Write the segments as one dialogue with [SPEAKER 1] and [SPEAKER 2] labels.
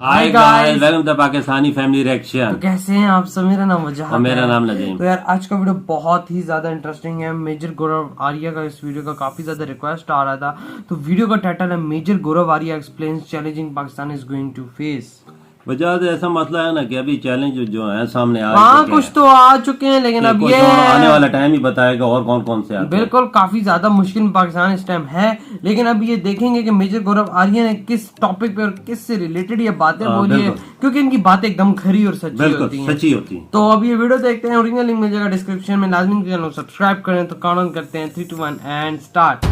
[SPEAKER 1] Hi guys, welcome to Pakistani family reaction.
[SPEAKER 2] तो कैसे हैं आप सब? मेरा नाम वजाहत
[SPEAKER 1] और मेरा
[SPEAKER 2] है।
[SPEAKER 1] नाम नजीम।
[SPEAKER 2] तो यार आज का वीडियो बहुत ही ज्यादा इंटरेस्टिंग है। मेजर गौरव आर्या का इस वीडियो का काफी ज्यादा रिक्वेस्ट आ रहा था, तो वीडियो का टाइटल है major Gaurav Arya explains challenging Pakistan is going to face.
[SPEAKER 1] वजह तो ऐसा मसला है ना कि अभी चैलेंज जो है सामने आ
[SPEAKER 2] हाँ, कुछ तो आ चुके हैं, लेकिन अब ये
[SPEAKER 1] आने वाला टाइम ही बताएगा और कौन कौन से आते हैं।
[SPEAKER 2] बिल्कुल काफी ज्यादा मुश्किल पाकिस्तान इस टाइम है, लेकिन अब ये देखेंगे कि मेजर गौरव आर्या ने किस टॉपिक पे और किस से रिलेटेड ये बातें बोली है, क्योंकि इनकी बातें एकदम खरी और सच्ची होती हैं। तो अब ये वीडियो देखते हैं, ओरिजिनल लिंक मिल जाएगा डिस्क्रिप्शन में। लाजमी चैनल सब्सक्राइब करें। तो काउंट करते हैं 3, 2, 1 एंड स्टार्ट।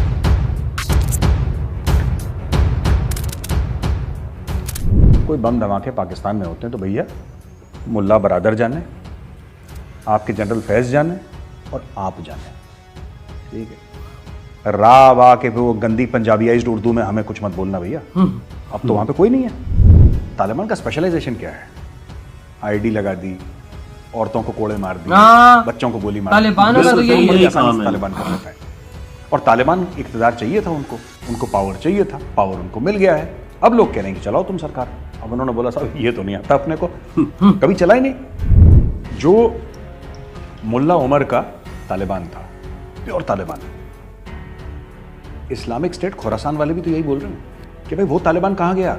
[SPEAKER 3] कोई बम धमाके पाकिस्तान में होते हैं तो भैया मुल्ला बरादर जाने, आपके जनरल फैज जाने और आप जाने, ठीक है। राव आके वो गंदी पंजाबीआइज्ड उर्दू में हमें कुछ मत बोलना भैया। अब तो वहां पे कोई नहीं है। तालिबान का स्पेशलाइजेशन क्या है? आईडी लगा दी, औरतों को कोड़े मार दी, बच्चों को गोली मार दी।
[SPEAKER 2] तालिबान का तो यही
[SPEAKER 3] तालिबान कर लेता है। और तालिबान इक़्तिदार चाहिए था उनको पावर चाहिए था, पावर उनको मिल गया है। अब लोग कह रहे हैं कि चलाओ तुम सरकार। अब उन्होंने बोला साहब ये तो नहीं आता अपने को, कभी चला ही नहीं। जो मुल्ला उमर का तालिबान था, pure Taliban. Islamic State Khorasan वाले भी तो यही बोल रहे हैं कि भाई वो तालिबान कहां गया?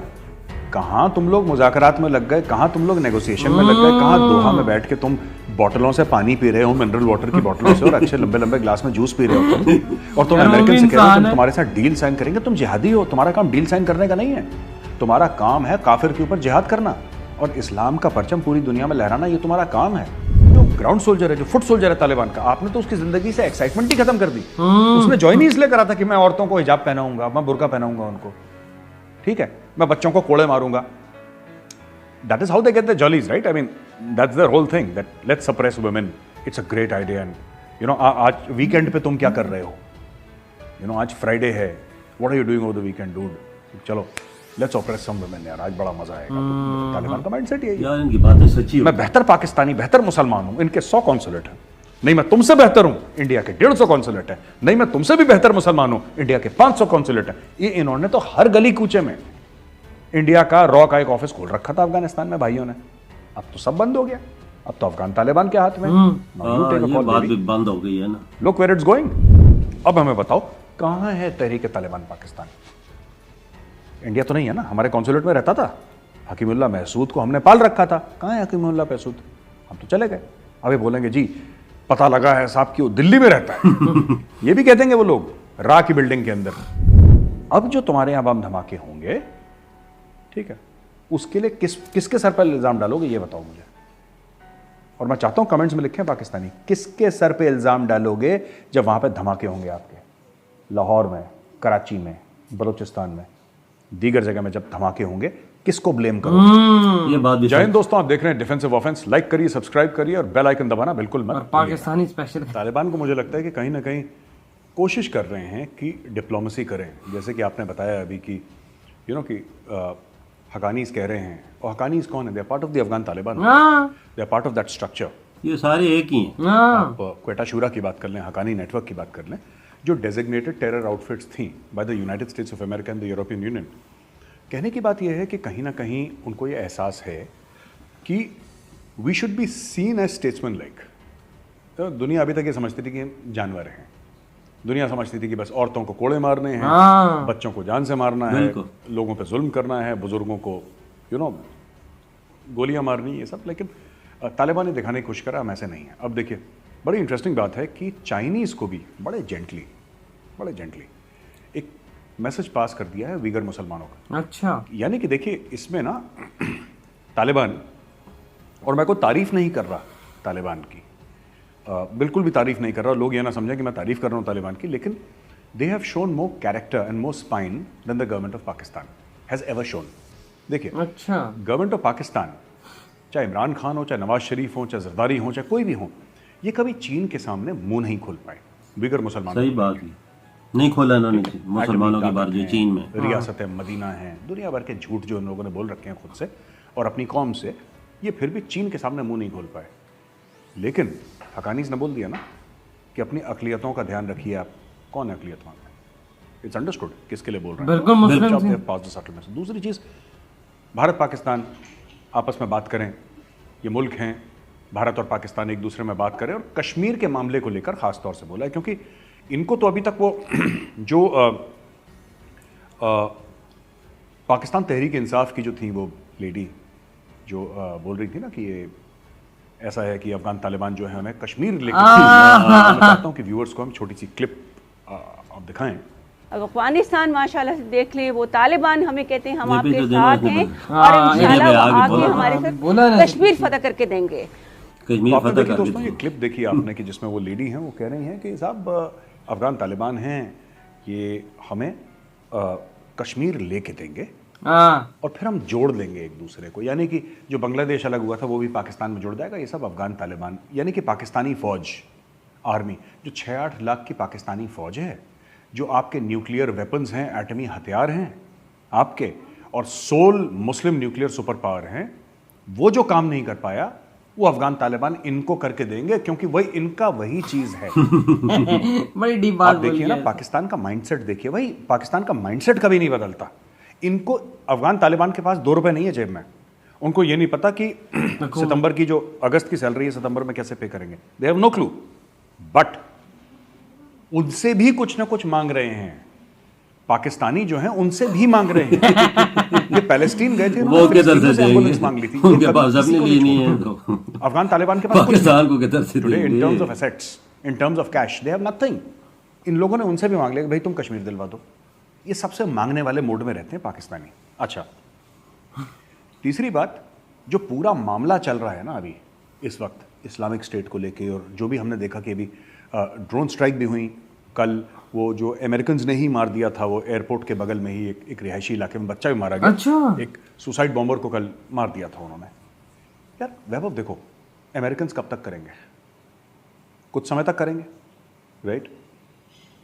[SPEAKER 3] कहां तुम लोग मुज़ाकरात में लग गए, कहां तुम लोग नेगोशिएशन में लग गए, कहां दोहा में बैठ के तुम बोतलों से पानी पी रहे हो, मिनरल वाटर की बोतलों से, और अच्छे लंबे लंबे ग्लास में जूस पी रहे हो तुम, और तुम अमेरिकन से कह रहे हो तुम तुम्हारे साथ डील साइन करेंगे। तुम जिहादी हो, तुम्हारा काम डील साइन करने का नहीं है, तुम्हारा काम है काफिर के ऊपर जिहाद करना और इस्लाम का परचम पूरी दुनिया में लहराना। ये तुम्हारा काम है। जो ग्राउंड सोल्जर है, जो फुट सोल्जर है तालिबान का, आपने तो उसकी जिंदगी से एक्साइटमेंट ही खत्म कर दी। उसने ज्वाइन ही इसलिए करा था कि मैं औरतों को हिजाब पहनाऊंगा, मैं बुर्का पहनाऊंगा उनको, ठीक है, मैं बच्चों को कोड़े मारूंगा। That is how they get their jollies, right? I mean, that's their whole thing. That let's suppress women. It's a great idea. And you know, आज वीकेंड पे तुम क्या कर रहे हो? You know, आज फ्राइडे है. What are you doing over the weekend, dude? चलो, let's oppress some women यार. आज बड़ा मजा आएगा। तालिबान का माइंडसेट यही है।
[SPEAKER 1] यार इनकी बातें सच्ची हो।
[SPEAKER 3] मैं बेहतर पाकिस्तानी, बेहतर मुसलमान हूँ। इनके 100 कॉन्सुलेट हैं। नहीं मैं तुमसे बेहतर हूँ, इंडिया के 150 कॉन्सुलेट है। नहीं मैं तुमसे भी बेहतर मुसलमान हूँ, इंडिया के 500 कॉन्सुलेट है। ये इन्होंने तो हर गली कूचे में इंडिया का रॉ का एक ऑफिस खोल रखा था अफगानिस्तान में भाइयों ने। अब तो सब बंद हो गया, अब तो अफगान तालिबान के हाथ में।
[SPEAKER 1] ये बात भी बंद हो गई है ना।
[SPEAKER 3] Look where it's going. अब हमें बताओ कहां है तहरीक तालिबान पाकिस्तान? इंडिया तो नहीं है ना। हमारे कॉन्सुलेट में रहता था हकीमुल्लाह महसूद को, हमने पाल रखा था। कहां है हकीमुल्लाह महसूद? हम तो चले गए। अभी बोलेंगे जी पता लगा है साहब कि वो दिल्ली में रहता है। ये भी कह देंगे वो लोग रा की बिल्डिंग के अंदर। अब जो तुम्हारे यहां बम धमाके होंगे, ठीक है, उसके लिए किसके सर पर इल्जाम डालोगे ये बताओ मुझे। और मैं चाहता हूं कमेंट्स में लिखें पाकिस्तानी, किसके सर पे इल्जाम डालोगे जब वहां पे धमाके होंगे आपके? लाहौर में, कराची में, बलूचिस्तान में, दीगर जगह में जब धमाके होंगे, किसको ब्लेम करोगे?
[SPEAKER 1] ये बात भी।
[SPEAKER 3] जय हिंद दोस्तों, आप देख रहे हैं डिफेंसिव ऑफेंस। लाइक करिए, सब्सक्राइब करिए और बेल आइकन दबाना बिल्कुल मत।
[SPEAKER 2] पाकिस्तानी स्पेशल
[SPEAKER 3] तालिबान को मुझे लगता है कि कहीं ना कहीं कोशिश कर रहे हैं कि डिप्लोमेसी करें। जैसे कि आपने बताया अभी कि यू नो कि हकानीज कह रहे हैं, और हकानीज कौन है? They are part of the Afghan Taliban, they are part of that structure.
[SPEAKER 1] ये सारे एक ही हैं।
[SPEAKER 3] आप क्वेटा शूरा की बात कर लें, हकानी नेटवर्क की बात कर लें, जो डेजिग्नेटेड टेरर आउटफिट्स थी by the United states of America and the European union. कहने की बात यह है कि कहीं ना कहीं उनको ये एहसास है कि we should be seen as statesman like. तो दुनिया अभी तक ये समझती थी कि जानवर हैं, दुनिया समझती थी कि बस औरतों को कोड़े मारने हैं, बच्चों को जान से मारना है, लोगों पे जुल्म करना है, बुजुर्गों को यू नो गोलियां मारनी, ये सब। लेकिन तालिबान ने दिखाने की कोशिश करा हम ऐसे नहीं है। अब देखिए बड़ी इंटरेस्टिंग बात है कि चाइनीज़ को भी बड़े जेंटली एक मैसेज पास कर दिया है वीगर मुसलमानों का।
[SPEAKER 2] अच्छा,
[SPEAKER 3] यानी कि देखिए इसमें ना तालिबान, और मैं कोई तारीफ नहीं कर रहा तालिबान की, बिल्कुल भी तारीफ नहीं कर रहा, लोग ये ना समझें कि मैं तारीफ कर रहा हूँ तालिबान की, लेकिन they have shown more character and more spine than the government of Pakistan has ever shown. देखिए
[SPEAKER 2] अच्छा,
[SPEAKER 3] गवर्नमेंट ऑफ पाकिस्तान, चाहे इमरान खान हो, चाहे नवाज शरीफ हो, चाहे जरदारी हो, चाहे कोई भी हो, ये कभी चीन के सामने मुंह नहीं खोल पाए वीगर मुसलमानों।
[SPEAKER 1] सही बात है, नहीं खोला इन्होंने मुसलमानों की बात जो चीन में
[SPEAKER 3] रियासत मदीना है, दुनिया भर के झूठ जो इन लोगों ने बोल रखे हैं खुद से और अपनी कौम से, ये फिर भी चीन के सामने मुंह नहीं खोल पाए। लेकिन हकानीज ने बोल दिया ना कि अपनी अकलियतों का ध्यान रखिए। आप कौन है अकलियत वहां? इट्स अंडरस्टूड किसके लिए बोल रहे हैं।
[SPEAKER 2] बिल्कुल मुस्लिम।
[SPEAKER 3] दूसरी चीज भारत पाकिस्तान आपस में बात करें, ये मुल्क हैं, भारत और पाकिस्तान एक दूसरे में बात करें, और कश्मीर के मामले को लेकर ख़ास तौर से बोला है, क्योंकि इनको तो अभी तक वो जो पाकिस्तान तहरीक इंसाफ की जो थी वो लेडी जो बोल रही थी ना कि ये ऐसा है कि अफगान तालिबान जो है हमें कश्मीर लेकर, मैं चाहता हूँ कि व्यूअर्स को हम छोटी सी क्लिप आप दिखाएं।
[SPEAKER 4] अब अफगानिस्तान माशाल्लाह से देख ले, वो तालिबान हमें कहते हैं हम
[SPEAKER 1] ये
[SPEAKER 4] आपके
[SPEAKER 1] भी तो
[SPEAKER 4] साथ हैं
[SPEAKER 1] हाँ,
[SPEAKER 4] और इंशाल्लाह वो
[SPEAKER 1] आगे
[SPEAKER 4] आके
[SPEAKER 1] बोला।
[SPEAKER 4] हमारे
[SPEAKER 2] बोला
[SPEAKER 4] साथ
[SPEAKER 2] ना।
[SPEAKER 4] कश्मीर फतह करके देंगे।
[SPEAKER 1] कश्मीर
[SPEAKER 3] तो आपने
[SPEAKER 1] फतह
[SPEAKER 3] देखी
[SPEAKER 1] कर
[SPEAKER 3] दोस्तों,
[SPEAKER 1] दी
[SPEAKER 3] ये
[SPEAKER 1] थी।
[SPEAKER 3] क्लिप देखी आपने कि जिसमें वो लेडी हैं, वो कह रही हैं कि साहब अफगान तालिबान हैं, ये हमें कश्मीर लेके देंगे
[SPEAKER 2] हाँ
[SPEAKER 3] और फिर हम जोड़ देंगे एक दूसरे को, यानी कि जो बांग्लादेश अलग हुआ था वो भी पाकिस्तान में जुड़ जाएगा। ये सब अफगान तालिबान, यानी कि पाकिस्तानी फौज, आर्मी, जो 6-8 लाख की पाकिस्तानी फौज है, जो आपके न्यूक्लियर वेपन्स हैं, एटमी हथियार हैं आपके, और 16 मुस्लिम न्यूक्लियर सुपर पावर हैं, वो जो काम नहीं कर पाया वो अफगान तालिबान इनको करके देंगे, क्योंकि वही इनका वही चीज है।
[SPEAKER 2] बड़ी डीप बात
[SPEAKER 3] आप देखिए
[SPEAKER 2] बोली
[SPEAKER 3] ना,
[SPEAKER 2] है।
[SPEAKER 3] पाकिस्तान का माइंडसेट देखिए भाई, पाकिस्तान का माइंडसेट कभी नहीं बदलता। इनको, अफगान तालिबान के पास 2 रुपए नहीं है जेब में, उनको ये नहीं पता कि सितंबर की जो अगस्त की सैलरी है सितंबर में कैसे पे करेंगे, they have no clue. But उनसे भी कुछ ना कुछ मांग रहे हैं, पाकिस्तानी जो हैं उनसे भी मांग रहे हैं। ये पैलेस्टीन गए थे,
[SPEAKER 1] वो किधर से
[SPEAKER 3] एम्बुलेंस
[SPEAKER 1] देंगे?
[SPEAKER 3] मांग ली थी,
[SPEAKER 1] उनके पास अपने लिए नहीं है तो
[SPEAKER 3] अफगान तालिबान के पास कुछ
[SPEAKER 1] पाकिस्तान को किधर से
[SPEAKER 3] टुडे इन
[SPEAKER 1] देंगे?
[SPEAKER 3] Terms of assets, in terms of cash, they have nothing. इन लोगों ने उनसे भी मांग लिया कि भाई तुम कश्मीर दिलवा दो। ये सबसे मांगने वाले मोड में रहते हैं पाकिस्तानी। अच्छा, तीसरी बात, जो पूरा मामला चल रहा है ना अभी इस वक्त इस्लामिक स्टेट को लेके, और जो भी हमने देखा कि अभी ड्रोन स्ट्राइक भी हुई कल, वो जो अमेरिकन ने ही मार दिया था, वो एयरपोर्ट के बगल में ही एक रिहायशी इलाके में बच्चा भी मारा गया।
[SPEAKER 2] अच्छा।
[SPEAKER 3] एक सुसाइड बॉम्बर को कल मार दिया था उन्होंने। यार वैभव देखो, अमेरिकन कब तक करेंगे? कुछ समय तक करेंगे, राइट?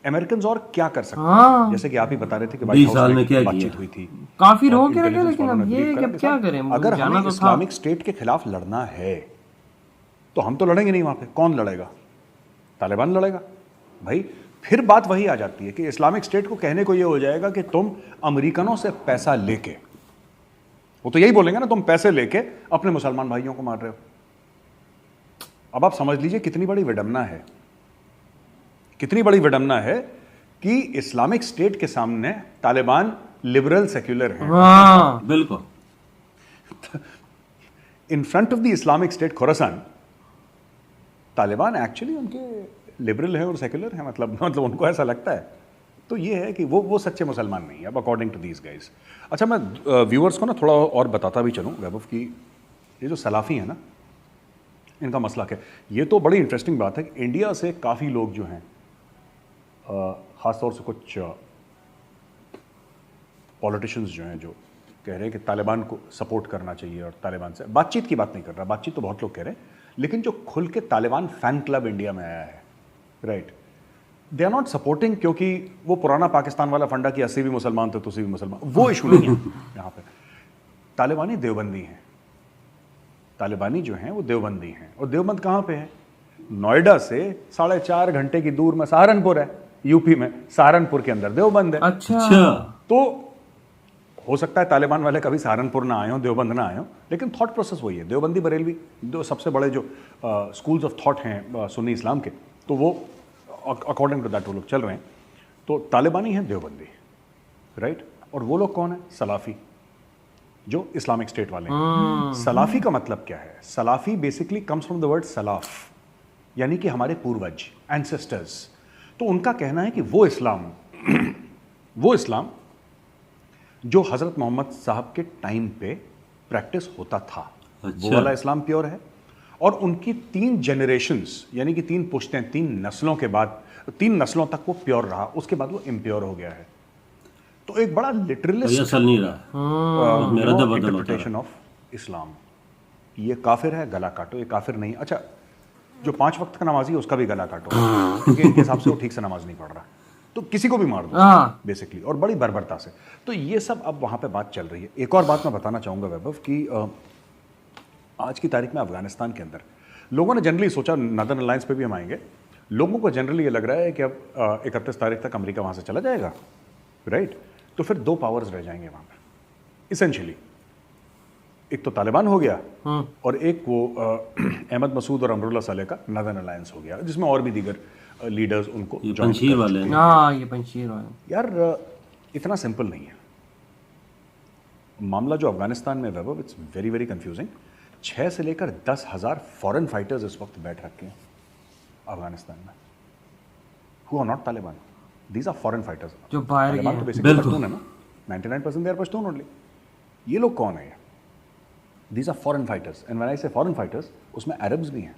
[SPEAKER 3] अमेरिकन और क्या कर सकते हैं? जैसे कि आप ही बता रहे थे कि
[SPEAKER 1] 20 साल में क्या
[SPEAKER 3] बातचीत
[SPEAKER 1] किया?
[SPEAKER 3] हुई थी,
[SPEAKER 2] काफी रोक के रखे,
[SPEAKER 3] इंटेलिजेंस
[SPEAKER 2] लेकिन
[SPEAKER 3] वालों
[SPEAKER 2] अब
[SPEAKER 3] ने
[SPEAKER 2] ये
[SPEAKER 3] brief
[SPEAKER 2] कि
[SPEAKER 3] करा
[SPEAKER 2] अब
[SPEAKER 3] कि
[SPEAKER 2] क्या
[SPEAKER 3] साहब,
[SPEAKER 2] करें,
[SPEAKER 3] अगर
[SPEAKER 2] जाना
[SPEAKER 3] हमें
[SPEAKER 2] तो था।
[SPEAKER 3] इस्लामिक स्टेट के खिलाफ लड़ना है तो हम तो लड़ेंगे नहीं वहां पे। कौन लड़ेगा? तालिबान लड़ेगा भाई। फिर बात वही आ जाती है कि इस्लामिक स्टेट को कहने को ये हो जाएगा कि तुम अमेरिकनों से पैसा लेके, वो तो यही बोलेंगे ना, तुम पैसे लेके अपने मुसलमान भाइयों को मार रहे हो। अब आप समझ लीजिए कितनी बड़ी विडंबना है, कितनी बड़ी विडंबना है कि इस्लामिक स्टेट के सामने तालिबान लिबरल सेक्युलर है।
[SPEAKER 2] हाँ
[SPEAKER 1] बिल्कुल।
[SPEAKER 3] In front of the Islamic state Khorasan, Taliban actually उनके लिबरल है और सेक्युलर है, मतलब उनको ऐसा लगता है। तो ये है कि वो सच्चे मुसलमान नहीं है अब अकॉर्डिंग टू दीज गाइज। अच्छा, मैं व्यूअर्स को ना थोड़ा और बताता भी चलूँ वैभव की, ये जो सलाफी है ना, इनका मसला क्या है। ये तो बड़ी इंटरेस्टिंग बात है कि इंडिया से काफ़ी लोग जो हैं, ख़ासतौर से कुछ पॉलिटिशियंस जो हैं, जो कह रहे हैं कि तालिबान को सपोर्ट करना चाहिए, और तालिबान से बातचीत की बात नहीं कर रहा, बातचीत तो बहुत लोग कह रहे हैं, लेकिन जो खुल के तालिबान फैन क्लब इंडिया में आया है, right, they are not supporting, क्योंकि वो पुराना पाकिस्तान वाला फंडा कि 80 भी मुसलमान थे तो 80 भी मुसलमान, वो इशू नहीं है यहाँ पे। तालिबानी देवबंदी हैं, तालिबानी जो हैं वो देवबंदी हैं, और देवबंद कहाँ पे है? नोएडा से 4.5 घंटे की दूर में सहारनपुर है, यूपी में सहारनपुर के अंदर देवबंद है।
[SPEAKER 2] अच्छा,
[SPEAKER 3] तो हो सकता है तालिबान वाले कभी सहारनपुर ना आए हो, देवबंद ना आए हो, लेकिन थॉट प्रोसेस वही है। देवबंदी बरेलवी दो सबसे बड़े जो स्कूल्स ऑफ थॉट हैं सुन्नी इस्लाम के, तो वो अकॉर्डिंग टू दैट वो लोग चल रहे हैं। तो तालिबानी हैं देवबंदी, राइट, और वो लोग कौन है? सलाफी, जो इस्लामिक स्टेट वाले हैं। सलाफी का मतलब क्या है? सलाफी basically comes from the word सलाफ, यानी कि हमारे पूर्वज, एंसेस्टर्स। तो उनका कहना है कि वो इस्लाम जो हज़रत मोहम्मद साहब के टाइम पे प्रैक्टिस होता था, वो वाला इस्लाम प्योर है। और उनकी 3 जनरेशंस, यानी कि 3 पुश्तें, 3 नस्लों के बाद, 3 नस्लों तक वो प्योर रहा, उसके बाद वो इम्प्योर हो गया है। तो एक बड़ा लिटरलिस्ट
[SPEAKER 1] असल नहीं रहा
[SPEAKER 3] इंटरप्रिटेशन ऑफ इस्लाम। ये काफिर है, गला काटो, ये काफिर नहीं। अच्छा, जो 5 वक्त का नमाजी है उसका भी गला काटो, क्योंकि इनके हिसाब से वो ठीक से नमाज नहीं पढ़ रहा, तो किसी को भी मार दो बेसिकली, और बड़ी बर्बरता से। तो ये सब अब वहाँ पे बात चल रही है। एक और बात मैं बताना चाहूँगा वैभव कि आज की तारीख में अफगानिस्तान के अंदर लोगों ने जनरली सोचा, नदर्न अलायंस पे भी हम आएंगे, लोगों को जनरली ये लग रहा है कि अब 31 तारीख तक अमेरिका वहाँ से चला जाएगा, राइट, तो फिर 2 पावर्स रह जाएंगे वहाँ पर इसेंशियली। एक तो तालिबान हो गया और एक वो अहमद मसूद और अमरुल्लाह साले का नदर्न अलायंस हो गया, जिसमें और भी दीगर लीडर्स उनको
[SPEAKER 1] ये
[SPEAKER 3] join
[SPEAKER 1] पंशीर
[SPEAKER 3] कर
[SPEAKER 1] वाले
[SPEAKER 3] चुके
[SPEAKER 1] हैं।
[SPEAKER 2] हाँ ये पंशीर वाले।
[SPEAKER 3] यार इतना सिंपल नहीं है मामला जो अफगानिस्तान में वैभव, इट्स वेरी वेरी कंफ्यूजिंग। 6 से लेकर 10,000 फॉरेन फाइटर्स इस वक्त बैठ रखे हैं अफगानिस्तान में, who are not Taliban, these are foreign fighters.
[SPEAKER 2] जो बाहर
[SPEAKER 3] तालिबान
[SPEAKER 2] गए
[SPEAKER 3] तो
[SPEAKER 2] हैं।
[SPEAKER 3] बेसिकली
[SPEAKER 1] बिल्कुल।
[SPEAKER 3] पश्तून है ना, 99% दे आर पश्तून ओनली। ये लोग कौन है ये? These are foreign fighters, and when I say foreign fighters, उसमें अरब्स भी हैं,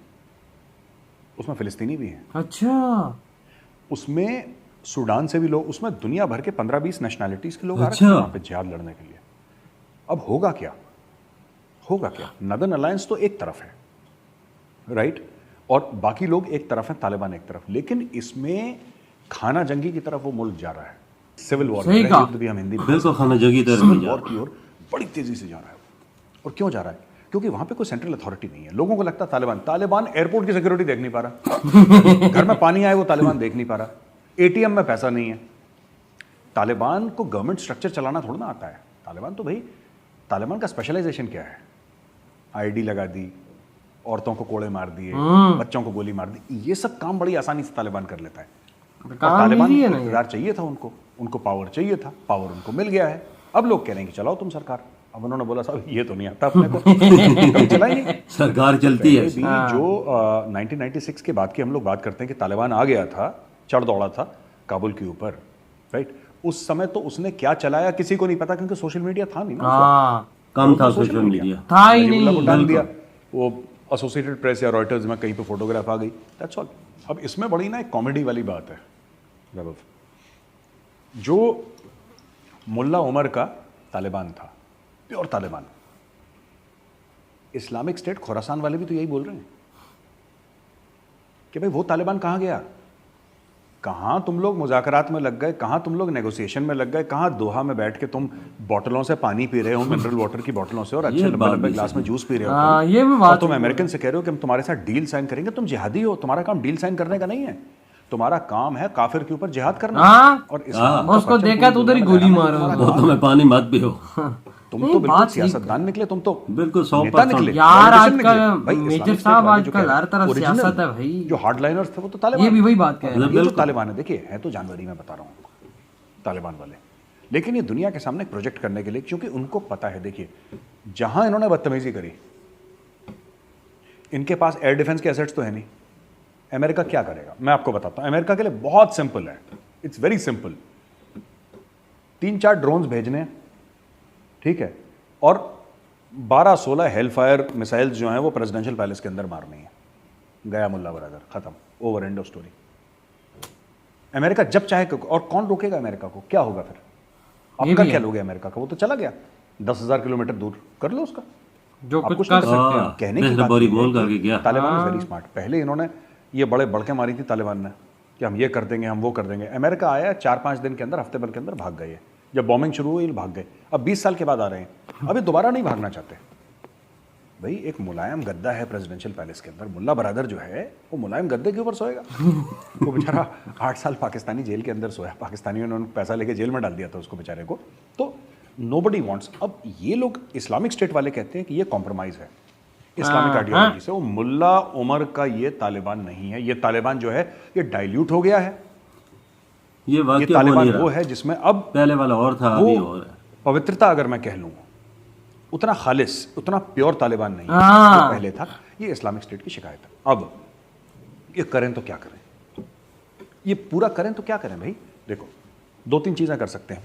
[SPEAKER 3] उसमें फिलिस्तीनी भी हैं,
[SPEAKER 2] अच्छा
[SPEAKER 3] उसमें सूडान से भी लोग, उसमें दुनिया भर के 15-20 नेशनैलिटीज के लोग आ रहे
[SPEAKER 1] अच्छा।
[SPEAKER 3] हैं वहाँ पे जिहाद लड़ने के लिए। अब होगा क्या, होगा क्या? नदर्न अलायंस तो एक तरफ है, राइट, और बाकी लोग एक तरफ हैं, तालिबान एक तरफ, लेकिन इसमें खाना जंगी की तरफ वो मुल्क जा रहा है, सिविल वॉर,
[SPEAKER 2] सही कहा।
[SPEAKER 3] युद्ध भी हम हिंदी में,
[SPEAKER 1] बिल्कुल खाना जगी तरह
[SPEAKER 3] सिविल
[SPEAKER 1] जा
[SPEAKER 3] वॉर की ओर बड़ी तेजी से जा रहा है। और क्यों जा रहा है? क्योंकि वहां पे कोई सेंट्रल अथॉरिटी नहीं है। लोगों को लगता है तालिबान एयरपोर्ट की सिक्योरिटी देख नहीं पा रहा, घर में पानी आए वो तालिबान देख नहीं पा रहा, एटीएम में पैसा नहीं है। तालिबान को गवर्नमेंट स्ट्रक्चर चलाना थोड़ा ना आता है। तालिबान तो भाई, तालिबान का स्पेशलाइजेशन क्या है? आईडी लगा दी, औरतों को कोड़े मार दिए, बच्चों को गोली मार दी, ये सब काम बड़ी आसानी से तालिबान कर लेता है। और
[SPEAKER 2] काम
[SPEAKER 3] तालिबान
[SPEAKER 2] easy है
[SPEAKER 3] को
[SPEAKER 2] ना ये।
[SPEAKER 3] इक़्तिदार चाहिए था, उनको पावर चाहिए था, पावर उनको मिल गया है। अब लोग कह रहे हैं कि चलाओ तुम सरकार। अब उन्होंने बोला साहब ये तो नहीं आता अपने को, कभी चलाएंगे।
[SPEAKER 1] सरकार चलती है।
[SPEAKER 3] पहले भी जो 1996 के बाद की हम लोग बात करते हैं कि तालिबान आ गया था, चढ़ दौड़ा था काबुल के ऊपर, राइट, उस समय तो उसने क्या चलाया किसी को नहीं पता, क्योंकि सोशल मीडिया था नहीं ना उस वक्त।
[SPEAKER 2] हाँ
[SPEAKER 1] कम था सोशल मीडिया।
[SPEAKER 2] था ही
[SPEAKER 3] नजीबुल्लाह को
[SPEAKER 2] नहीं।
[SPEAKER 3] डाल दिया, वो एसोसिएटेड प्रेस या रॉयटर्स में कहीं पे फोटोग्राफ आ गई, दैट्स ऑल। अब इसमें बड़ी ना एक कॉमेडी वाली बात है वैभव, जो मुल्ला उमर का तालिबान था, pure Taliban, Islamic State Khorasan वाले भी तो यही बोल रहे हैं कि भाई वो तालिबान कहाँ गया, कहाँ तुम लोग मुज़ाकरात में लग गए, कहाँ तुम लोग नेगोशिएशन में लग गए, कहाँ दोहा में बैठ के तुम बोतलों से पानी पी रहे हो, मिनरल वाटर की बोतलों से, और अच्छे
[SPEAKER 1] ये
[SPEAKER 3] लंबे
[SPEAKER 1] बात
[SPEAKER 3] लंबे
[SPEAKER 1] भी
[SPEAKER 3] ग्लास
[SPEAKER 1] सही
[SPEAKER 3] में जूस पी रहे हो
[SPEAKER 2] हाँ,
[SPEAKER 3] तुम।
[SPEAKER 2] ये भी
[SPEAKER 3] और
[SPEAKER 2] बात
[SPEAKER 3] तुम अमेरिकन से कह रहे हो कि हम तुम्हारे साथ डील साइन करेंगे, तुम जिहादी हो, तुम्हारा काम डील साइन करने का नहीं है, तुम्हारा काम है काफिर के ऊपर जिहाद करना।
[SPEAKER 2] हाँ।
[SPEAKER 3] और इस्लाम का
[SPEAKER 2] उसको
[SPEAKER 3] परचम
[SPEAKER 2] देखा
[SPEAKER 3] पूरी
[SPEAKER 2] तो उधर ही
[SPEAKER 3] दुनिया में
[SPEAKER 2] गोली
[SPEAKER 3] लहराना
[SPEAKER 2] मारो।
[SPEAKER 3] तुम्हारा
[SPEAKER 1] वो तो मैं पानी मत पियो।
[SPEAKER 3] तुम
[SPEAKER 2] नहीं,
[SPEAKER 3] तो बिल्कुल
[SPEAKER 2] बात ठीक
[SPEAKER 3] सियासतदान निकले, तुम तो
[SPEAKER 1] बिल्कुल 100%
[SPEAKER 3] नेता निकले,
[SPEAKER 2] यार
[SPEAKER 3] politician निकले।
[SPEAKER 2] आजकल
[SPEAKER 3] भाई,
[SPEAKER 2] मेजर
[SPEAKER 3] इस्लामिक स्टेट
[SPEAKER 2] साहब
[SPEAKER 3] वाले जो
[SPEAKER 2] आजकल
[SPEAKER 3] कह
[SPEAKER 2] हर तरफ
[SPEAKER 3] original,
[SPEAKER 2] सियासत है भाई।
[SPEAKER 3] जो हार्डलाइनर्स थे वो तो तालिबान,
[SPEAKER 2] ये भी वही बात कह रहे हैं।
[SPEAKER 3] ये तो
[SPEAKER 1] बिल्कुल।
[SPEAKER 3] तालिबान है। देखिए है तो जानवरी, मैं बता रहा हूँ तालिबान वाले, लेकिन ये दुनिया के सामने प्रोजेक्ट करने के लिए, क्योंकि उनको पता है, देखिए जहां इन्होंने बदतमीजी करी, इनके पास एयर डिफेंस के एसेट्स तो है नहीं। अमेरिका क्या करेगा मैं आपको बताता हूं। अमेरिका के लिए बहुत सिंपल है, इट्स वेरी सिंपल। 3-4 ड्रोन्स भेजने हैं, ठीक है, और 12-16 हेलफायर मिसाइल्स जो हैं वो प्रेसिडेंशियल पैलेस के अंदर मारनी है। गया मुल्ला बरादर, खत्म, over, end of story. America जब चाहे, और कौन रोकेगा अमेरिका को? क्या होगा फिर?
[SPEAKER 2] ये
[SPEAKER 3] आपका
[SPEAKER 2] भी
[SPEAKER 3] क्या
[SPEAKER 2] है।
[SPEAKER 3] लोगे अमेरिका का? वो तो चला गया 10,000 किलोमीटर दूर, कर लो उसका,
[SPEAKER 2] जो
[SPEAKER 3] आप
[SPEAKER 2] कुछ
[SPEAKER 3] कुछ
[SPEAKER 2] कर
[SPEAKER 3] नहीं
[SPEAKER 2] सकते
[SPEAKER 3] सकते।
[SPEAKER 2] हैं।
[SPEAKER 3] कहने की
[SPEAKER 1] वैसे
[SPEAKER 3] बात
[SPEAKER 1] बड़ी
[SPEAKER 3] ये है
[SPEAKER 1] बोल
[SPEAKER 3] कि
[SPEAKER 1] करके गया।
[SPEAKER 3] Taliban is very smart. पहले इन्होंने ये बड़े बड़के मारी थी तालिबान ने कि हम ये कर देंगे, हम वो कर देंगे। अमेरिका आया 4-5 दिन के अंदर, हफ्ते भर के अंदर भाग गए। जब बॉम्बिंग शुरू हुई भाग गए। अब 20 साल के बाद आ रहे हैं, अभी दोबारा नहीं भागना चाहते। भाई एक मुलायम गद्दा है प्रेसिडेंशियल पैलेस के अंदर, मुल्ला बरादर जो है वो मुलायम गद्दे के ऊपर सोएगा। वो बेचारा 8 साल पाकिस्तानी जेल के अंदर सोया, पाकिस्तानियों ने पैसा लेके जेल में डाल दिया था उसको बेचारे को। तो नोबडी वांट्स। अब ये लोग इस्लामिक स्टेट वाले कहते हैं कि ये कॉम्प्रोमाइज है इस्लामिक आइडियोलॉजी से। वो मुल्ला उमर का ये तालिबान नहीं है। ये तालिबान जो है ये डाइल्यूट हो गया है।
[SPEAKER 1] ये
[SPEAKER 3] ये
[SPEAKER 1] वाकई
[SPEAKER 3] तालिबान
[SPEAKER 1] वो
[SPEAKER 3] वो है जिसमें अब
[SPEAKER 1] पहले वाला और था, अभी और है।
[SPEAKER 3] पवित्रता अगर मैं कह लूं, उतना खालिस, उतना प्योर तालिबान नहीं है
[SPEAKER 2] हाँ।
[SPEAKER 3] जो पहले था। ये इस्लामिक स्टेट की शिकायत है। अब ये करें तो क्या करें, ये पूरा करें तो क्या करें भाई? देखो 2-3 चीजें कर सकते हैं।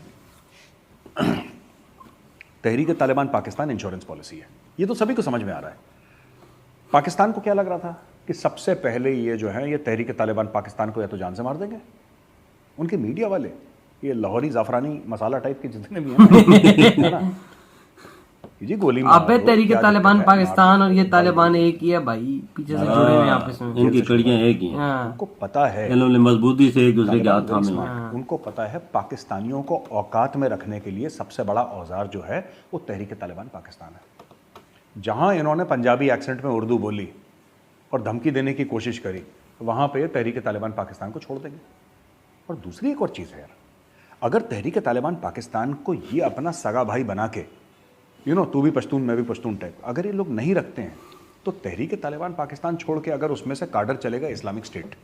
[SPEAKER 3] तहरीक तालिबान पाकिस्तान इंश्योरेंस पॉलिसी है, ये तो सभी को समझ में आ रहा है। पाकिस्तान को क्या लग रहा था कि सबसे पहले ये जो है ये तहरीक तालिबान पाकिस्तान को या तो जान से मार देंगे। उनके मीडिया वाले ये लाहौरी जाफरानी मसाला टाइप के जितने भी हैं है ना, जी गोली मारो,
[SPEAKER 2] अबे तहरीक
[SPEAKER 3] क्या
[SPEAKER 2] तालिबान
[SPEAKER 3] दिक्कत है,
[SPEAKER 2] पाकिस्तान और ये
[SPEAKER 3] मारो।
[SPEAKER 2] तालिबान एक ही है भाई, पीछे से जुड़े हुए हैं आपस में।
[SPEAKER 1] इनकी कड़ियां एक ही हैं।
[SPEAKER 2] हाँ।
[SPEAKER 3] उनको पता है,
[SPEAKER 1] इन्होंने मजबूती से एक दूसरे के हाथ
[SPEAKER 3] तालिबान very
[SPEAKER 1] थामे हैं।
[SPEAKER 3] smart। उनको पता है पाकिस्तानियों को औकात में रखने के लिए सबसे बड़ा औजार जो है वो तहरीक तालिबान पाकिस्तान है। जहां इन्होंने पंजाबी एक्सेंट में उर्दू बोली और धमकी देने की कोशिश करी, वहां पे तहरीक तालिबान पाकिस्तान को छोड़ देंगे। और दूसरी एक और चीज़ है यार, अगर तहरीक तालिबान पाकिस्तान को ये अपना सगा भाई बना के तू भी पश्तून मैं भी पश्तून टाइप, अगर ये लोग नहीं रखते हैं तो तहरीक तालिबान पाकिस्तान छोड़ के अगर उसमें से काडर चलेगा इस्लामिक स्टेट,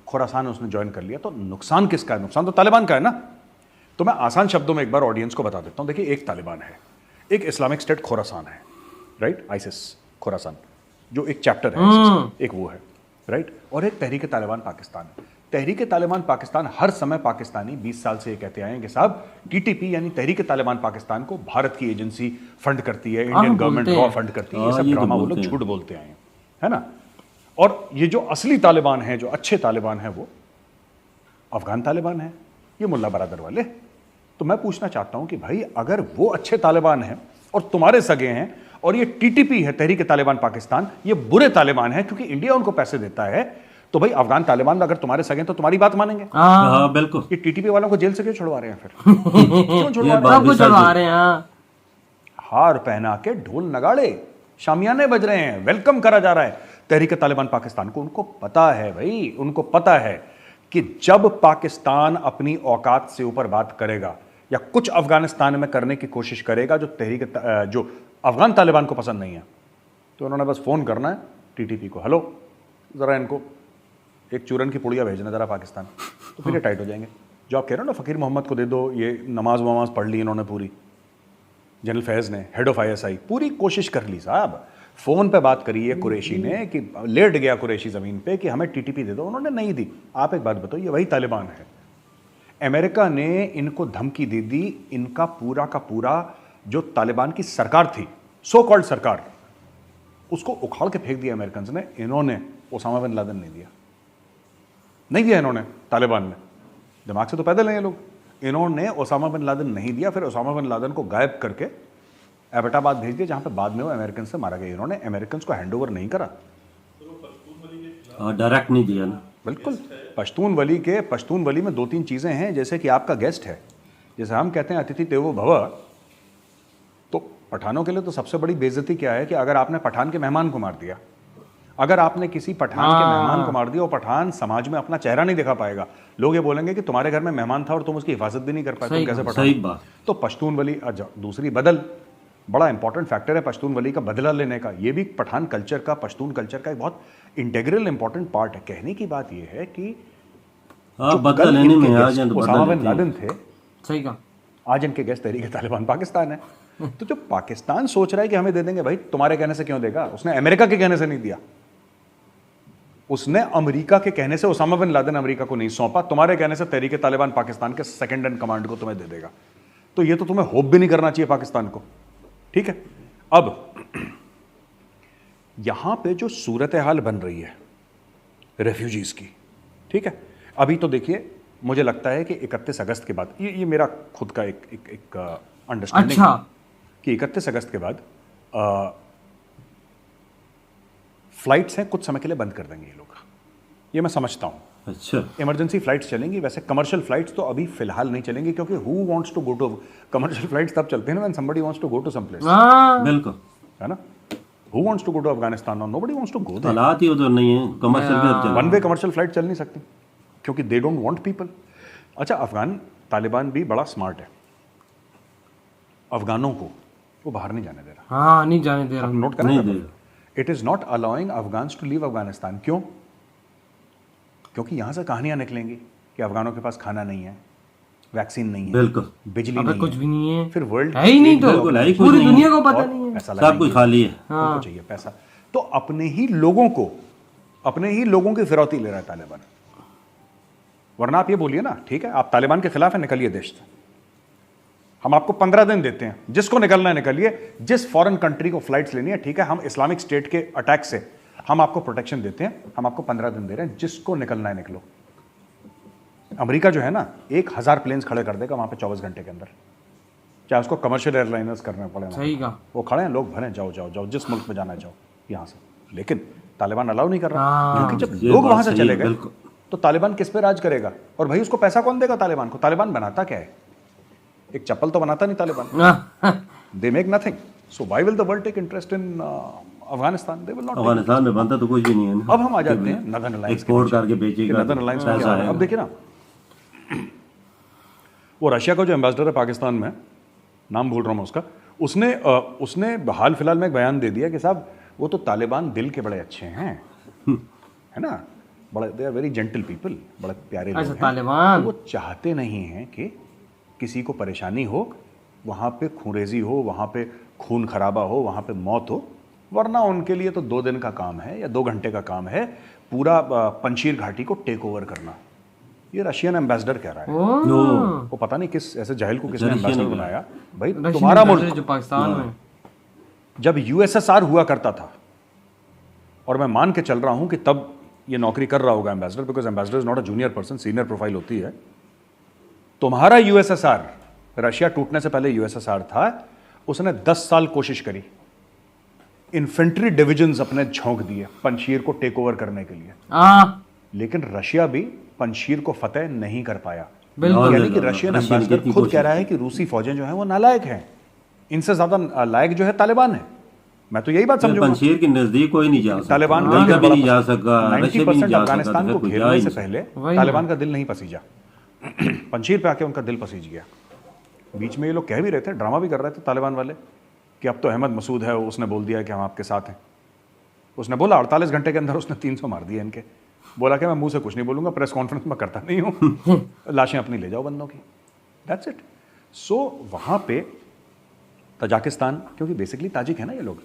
[SPEAKER 3] खुरासान उसने ज्वाइन कर लिया, तो नुकसान किसका है? नुकसान तो तालिबान का है ना। तो मैं आसान शब्दों में एक बार ऑडियंस को बता देता हूं। देखिए, एक तालिबान है, एक इस्लामिक स्टेट खुरासान है, राइट, आईसिस खुरासान जो एक चैप्टर है ISIS का, एक वो है, राइट, और एक तहरीक तालिबान पाकिस्तान है। तहरीक तालिबान पाकिस्तान हर समय पाकिस्तानी 20 साल से ये कहते आए हैं कि साहब टीटीपी यानी तहरीक तालिबान पाकिस्तान को भारत की एजेंसी फंड करती है, इंडियन गवर्नमेंट रॉ फंड करती है, ये सब ड्रामा वो लोग झूठ बोलते आए हैं, है ना। और ये जो असली तालिबान है, जो अच्छे तालिबान है, वो अफगान तालिबान है, ये मुल्ला बरादर वाले। तो मैं पूछना चाहता हूं कि भाई अगर वो अच्छे तालिबान हैं और तुम्हारे सगे हैं और ये टीटीपी है तहरीक तालिबान पाकिस्तान, ये बुरे तालिबान है क्योंकि इंडिया उनको पैसे देता है, तो भाई अफगान तालिबान अगर तुम्हारे सगे हैं तो तुम्हारी बात मानेंगे।
[SPEAKER 1] हाँ बिल्कुल।
[SPEAKER 3] ये टीटीपी वालों को जेल से क्यों छुड़वा रहे हैं फिर? क्यों
[SPEAKER 2] छुड़वा रहे हैं?
[SPEAKER 3] हार पहना के ढोल नगाड़े शामियाने बज रहे हैं, वेलकम करा जा रहा है तहरीक तालिबान पाकिस्तान को। उनको पता है भाई, उनको पता है कि जब पाकिस्तान अपनी औकात से ऊपर बात करेगा या कुछ अफगानिस्तान में करने की कोशिश करेगा जो अफगान तालिबान को पसंद नहीं है, तो उन्होंने बस फोन करना है टीटीपी को, हेलो जरा इनको एक चूरन की पुड़िया भेजना जरा पाकिस्तान, तो फिर ये टाइट हो जाएंगे। जो आप कह रहे हो ना फ़कीर मोहम्मद को दे दो, ये नमाज वमाज पढ़ ली इन्होंने पूरी, जनरल फैज़ ने, हेड ऑफ ISI, पूरी कोशिश कर ली साहब, फ़ोन पे बात करी है कुरैशी ने कि लेट गया कुरैशी ज़मीन पे कि हमें टीटीपी दे दो, उन्होंने नहीं दी। आप एक बात बताओ, ये वही तालिबान है। अमेरिका ने इनको धमकी दे दी, इनका पूरा का पूरा जो तालिबान की सरकार थी, सो कॉल्ड सरकार, उसको उखाड़ के फेंक दिया अमेरिकन ने। इन्होंने ओसामा बिन लादेन नहीं दिया, नहीं दिया इन्होंने, तालिबान ने, दिमाग से तो पैदल हैं ये लोग, इन्होंने ओसामा बिन लादेन नहीं दिया। फिर ओसामा बिन लादेन को गायब करके एबटाबाद भेज दिया, जहां पे बाद में वो अमेरिकन से मारा गया। इन्होंने अमेरिकन को हैंडओवर नहीं करा,
[SPEAKER 1] डायरेक्ट नहीं दिया ना।
[SPEAKER 3] बिल्कुल। पश्तून वली में 2-3 चीजें हैं, जैसे कि आपका गेस्ट है, जैसे हम कहते हैं अतिथि देवो भव, तो पठानों के लिए तो सबसे बड़ी बेइज्जती क्या है कि अगर आपने पठान के मेहमान को मार दिया, अगर आपने किसी पठान के मेहमान को मार दिया और पठान समाज में अपना चेहरा नहीं दिखा पाएगा, लोग ये बोलेंगे कि तुम्हारे घर में मेहमान था और तुम उसकी हिफाजत भी नहीं कर पाए, तुम कैसे पठान?
[SPEAKER 1] सही बात।
[SPEAKER 3] तो पश्तून वली, दूसरी बदल, बड़ा इंपॉर्टेंट फैक्टर है पश्तून वली का बदला लेने का। ये भी पठान कल्चर का, पश्तून कल्चर का एक बहुत इंटेग्रल इंपॉर्टेंट पार्ट है। कहने की बात ये है कि
[SPEAKER 1] बदला लेने में आज
[SPEAKER 3] ओसामा बिन लादेन थे,
[SPEAKER 2] सही कहा,
[SPEAKER 3] आज इनके गेस्ट तहरीक तालिबान पाकिस्तान है। तो जो पाकिस्तान सोच रहा है कि हमें दे देंगे, भाई तुम्हारे कहने से क्यों देगा? उसने अमेरिका के कहने से नहीं दिया, उसने अमेरिका के कहने से ओसामा बिन लादेन अमेरिका को नहीं सौंपा, तुम्हारे कहने से तहरीक तालिबान पाकिस्तान के सेकंड इन कमांड को तुम्हें दे देगा। तो ये तो तुम्हें होप भी नहीं करना चाहिए पाकिस्तान को, ठीक है। अब यहां पे जो सूरत हाल बन रही है रेफ्यूजीज की, ठीक है, अभी तो देखिए मुझे लगता है कि 31 अगस्त के बाद, ये मेरा खुद का एक अंडरस्टैंडिंग है कि 31 अगस्त के बाद फ्लाइट्स हैं कुछ समय के लिए बंद कर देंगे ये लोग, ये मैं समझता हूं।
[SPEAKER 1] अच्छा,
[SPEAKER 3] इमरजेंसी फ्लाइट्स चलेंगी, वैसे कमर्शियल फ्लाइट्स तो अभी फिलहाल नहीं चलेंगी, क्योंकि who wants to go to commercial flights तब चलते हैं when somebody wants to go to some place,
[SPEAKER 1] बिल्कुल,
[SPEAKER 3] है ना। Who wants to go to Afghanistan और nobody wants to go there.
[SPEAKER 1] हालात ही उधर नहीं है, commercial
[SPEAKER 3] one way commercial flight चल नहीं सकती क्योंकि दे डोंट वांट पीपल। अच्छा, अफगान तालिबान भी बड़ा स्मार्ट है, अफगानों को वो बाहर नहीं जाने दे रहा।
[SPEAKER 2] हाँ, नहीं जाने दे रहा,
[SPEAKER 3] नोट करें, it is not allowing Afghans to leave Afghanistan. क्यों? क्योंकि यहां से कहानियां निकलेंगी कि अफगानों के पास खाना नहीं है, वैक्सीन नहीं है,
[SPEAKER 1] बिल्कुल,
[SPEAKER 3] बिजली नहीं
[SPEAKER 2] कुछ भी नहीं है,
[SPEAKER 3] फिर वर्ल्ड
[SPEAKER 2] है ही नहीं, तो पूरी दुनिया को पता नहीं है,
[SPEAKER 1] सब कुछ खाली है,
[SPEAKER 3] उनको चाहिए पैसा। तो अपने ही लोगों की फिरौती ले रहा है तालिबान। वरना आप ये बोलिए ना, ठीक है आप तालिबान के खिलाफ है, निकलिए देश से, हम आपको 15 दिन देते हैं, जिसको निकलना है निकलिए, जिस फॉरेन कंट्री को फ्लाइट्स लेनी है, ठीक है, हम इस्लामिक स्टेट के अटैक से हम आपको प्रोटेक्शन देते हैं, हम आपको 15 दिन दे रहे हैं, जिसको निकलना है निकलो। अमेरिका जो है ना 1000 प्लेन्स खड़े कर देगा वहां पे 24 घंटे के अंदर, चाहे उसको कमर्शियल एयरलाइनर्स करने पड़े,
[SPEAKER 2] सही कहा,
[SPEAKER 3] वो खड़े हैं, लोग भरे, जाओ जाओ जाओ, जिस मुल्क में जाना है जाओ यहां से। लेकिन तालिबान अलाउ नहीं कर रहा, क्योंकि जब लोग वहां से चले गए तो तालिबान किस पे राज करेगा? और भाई उसको पैसा कौन देगा तालिबान को? तालिबान बनाता क्या है? एक चप्पल तो बनाता नहीं Taliban, they make nothing. So why will the world take interest in Afghanistan? They will not.
[SPEAKER 1] Afghanistan में बनता तो कुछ भी नहीं है ना।
[SPEAKER 3] अब हम आ जाते हैं नदर्न अलायंस,
[SPEAKER 1] एक्सपोर्ट करके बेचेगा,
[SPEAKER 3] नदर्न अलायंस में क्या है? अब देखिए ना, वो रशिया का जो एम्बेसडर है पाकिस्तान में, नाम भूल रहा हूँ मैं उसका, उसने हाल फिलहाल में एक बयान दे दिया कि साहब वो तो तालिबान दिल के बड़े अच्छे हैं, है ना, बड़े, they are very gentle people, बड़े प्यारे लोग हैं।
[SPEAKER 2] तालिबान
[SPEAKER 3] वो चाहते नहीं हैं कि किसी को परेशानी हो, वहाँ पे खूंरेजी हो, वहाँ पे खून खराबा हो, वहाँ पे मौत हो, वरना उनके लिए तो 2 दिन का काम है या 2 घंटे का काम है पूरा पंशीर घाटी को टेक ओवर करना। ये रशियन एम्बेसडर कह रहा है। वो पता नहीं किस ऐसे जाहिल को किसने एम्बेसडर बनाया। भाई तुम्हारा मुल्क
[SPEAKER 2] जो पाकिस्तान में
[SPEAKER 3] जब यूएसएसआर हुआ करता था, और मैं मान के चल रहा हूं कि तब ये नौकरी कर रहा होगा ambassador, because ambassador is not a junior person, senior profile होती है। तुम्हारा यूएसएसआर, रशिया टूटने से पहले यूएसएसआर था, उसने 10 साल कोशिश करी, इन्फेंट्री डिविजन्स अपने झोंक दिए पंशीर को टेक ओवर करने के लिए, लेकिन रशिया भी पंशीर को फतेह नहीं कर पाया। यानी कि रशियन एम्बेसडर खुद कह रहा है कि रूसी फौजें जो हैं वो नालायक हैं, इनसे ज्यादा लायक जो है तालिबान है। मैं तो यही बात समझूंगा,
[SPEAKER 1] पंशीर के नजदीक कोई नहीं जा सकता,
[SPEAKER 3] तालिबान
[SPEAKER 1] का भी नहीं जा सका,
[SPEAKER 3] 90% अफगानिस्तान को घेरने से पहले तालिबान का दिल नहीं पसीजा, पंशीर पे आके उनका दिल पसीज गया। बीच में ये लोग कह भी रहे थे, ड्रामा भी कर रहे थे तालिबान वाले कि अब तो अहमद मसूद है, उसने बोल दिया कि हम आपके साथ हैं। उसने बोला 48 घंटे के अंदर उसने 300 मार दिए इनके। बोला कि मैं मुंह से कुछ नहीं बोलूंगा, प्रेस कॉन्फ्रेंस में करता नहीं हूं, लाशें अपनी ले जाओ बंदों की, दैट्स इट। सो वहां पे तजाकिस्तान, क्योंकि बेसिकली ताजिक है ना ये लोग,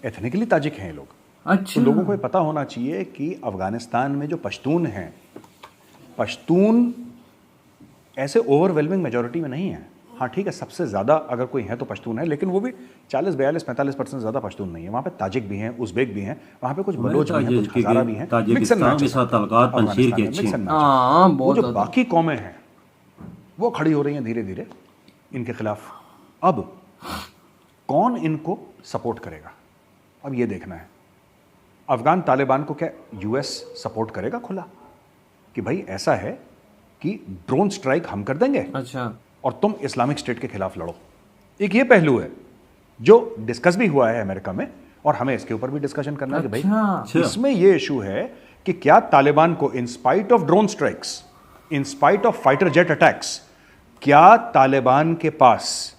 [SPEAKER 3] एथनिकली ताजिक हैं ये लोग।
[SPEAKER 2] अच्छा,
[SPEAKER 3] तो लोगों को ये पता होना चाहिए कि अफगानिस्तान में जो पश्तून हैं, पश्तून ऐसे ओवरवेलमिंग मेजॉरिटी में नहीं है। हाँ ठीक है, सबसे ज़्यादा अगर कोई है तो पश्तून है, लेकिन वो भी 40-42-45% ज़्यादा पश्तून नहीं है। वहाँ पे ताजिक भी हैं, उज़्बेक भी हैं, वहाँ पे कुछ बलोच भी हैं, कुछ हज़ारा भी हैं, मिक्स एंड मैच है। वो जो बाकी कौमें हैं वो खड़ी हो रही हैं धीरे धीरे इनके खिलाफ। अब कौन इनको सपोर्ट करेगा, अब ये देखना है। अफगान तालिबान को क्या यूएस सपोर्ट करेगा खुला कि भाई ऐसा है कि ड्रोन स्ट्राइक हम कर देंगे,
[SPEAKER 2] अच्छा,
[SPEAKER 3] और तुम इस्लामिक स्टेट के खिलाफ लड़ो। एक ये पहलू है जो डिस्कस भी हुआ है अमेरिका में, और हमें इसके ऊपर भी डिस्कशन करना है कि भाई इसमें ये इशू है कि क्या तालिबान को in spite of drone strikes, in spite of fighter jet attacks, क्या तालिबान के पास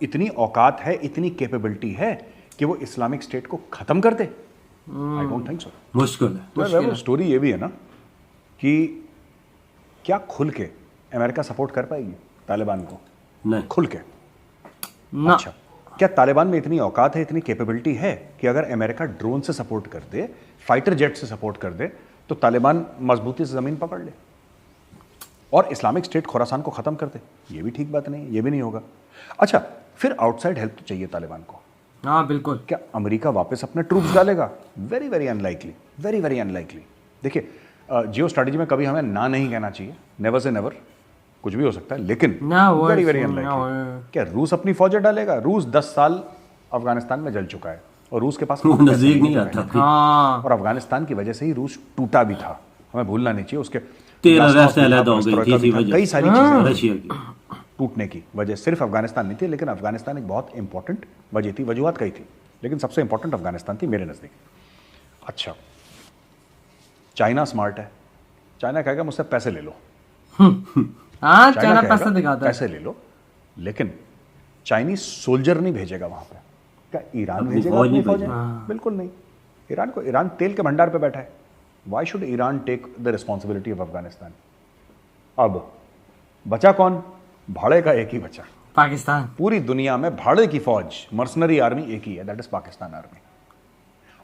[SPEAKER 3] इतनी औकात है, इतनी कैपेबिलिटी है कि वो इस्लामिक स्टेट को खत्म कर दे? I don't think so.
[SPEAKER 1] मुश्किल है।
[SPEAKER 3] तो स्टोरी ये भी है ना कि क्या खुल के अमेरिका सपोर्ट कर पाएगी तालिबान को?
[SPEAKER 1] नहीं,
[SPEAKER 3] खुल के ना। अच्छा, क्या तालिबान में इतनी औकात है, इतनी कैपेबिलिटी है कि अगर अमेरिका ड्रोन से सपोर्ट कर दे, फाइटर जेट से सपोर्ट कर दे, तो तालिबान मजबूती से जमीन पकड़ ले और इस्लामिक स्टेट खुरासान को खत्म कर दे? ये भी ठीक बात नहीं, ये भी नहीं होगा। अच्छा, फिर आउटसाइड हेल्प तो चाहिए तालिबान को।
[SPEAKER 2] हाँ बिल्कुल।
[SPEAKER 3] क्या अमेरिका वापस अपने ट्रूप्स डालेगा? Very very unlikely, very very unlikely. देखिए, जियो स्ट्रेटेजी में कभी हमें ना नहीं कहना चाहिए, नेवर से नेवर, कुछ भी हो सकता है, लेकिन वेरी वेरी अनलाइकली। क्या रूस अपनी फौजें डालेगा? रूस 10 साल अफगानिस्तान में जल चुका है और रूस के पास
[SPEAKER 1] नजदीक नहीं आता था।
[SPEAKER 3] और अफगानिस्तान की वजह से ही रूस टूटा भी था, हमें भूलना नहीं चाहिए। उसके
[SPEAKER 1] कई
[SPEAKER 3] सारी चीजें रशिया की टूटने की वजह सिर्फ अफगानिस्तान नहीं थी, लेकिन अफगानिस्तान एक बहुत इंपॉर्टेंट वजह थी, वजूहत कई थी, लेकिन सबसे इंपॉर्टेंट अफगानिस्तान थी मेरे नजदीक। अच्छा, चाइना स्मार्ट है, चाइना कहेगा मुझसे पैसे ले लो।
[SPEAKER 2] हाँ, चाइना पैसा दिखाता है,
[SPEAKER 3] पैसे ले लो, लेकिन चाइनीज सोल्जर नहीं भेजेगा वहां पे। क्या ईरान भेजेगा अपनी फौजें? बिल्कुल नहीं। ईरान तेल के भंडार पे बैठा है। Why should Iran take the responsibility of Afghanistan? अब बचा कौन? भाड़े का एक ही बचा,
[SPEAKER 2] पाकिस्तान। पूरी
[SPEAKER 3] दुनिया में भाड़े की फौज, मर्सनरी आर्मी एक ही है, दैट इज पाकिस्तान आर्मी।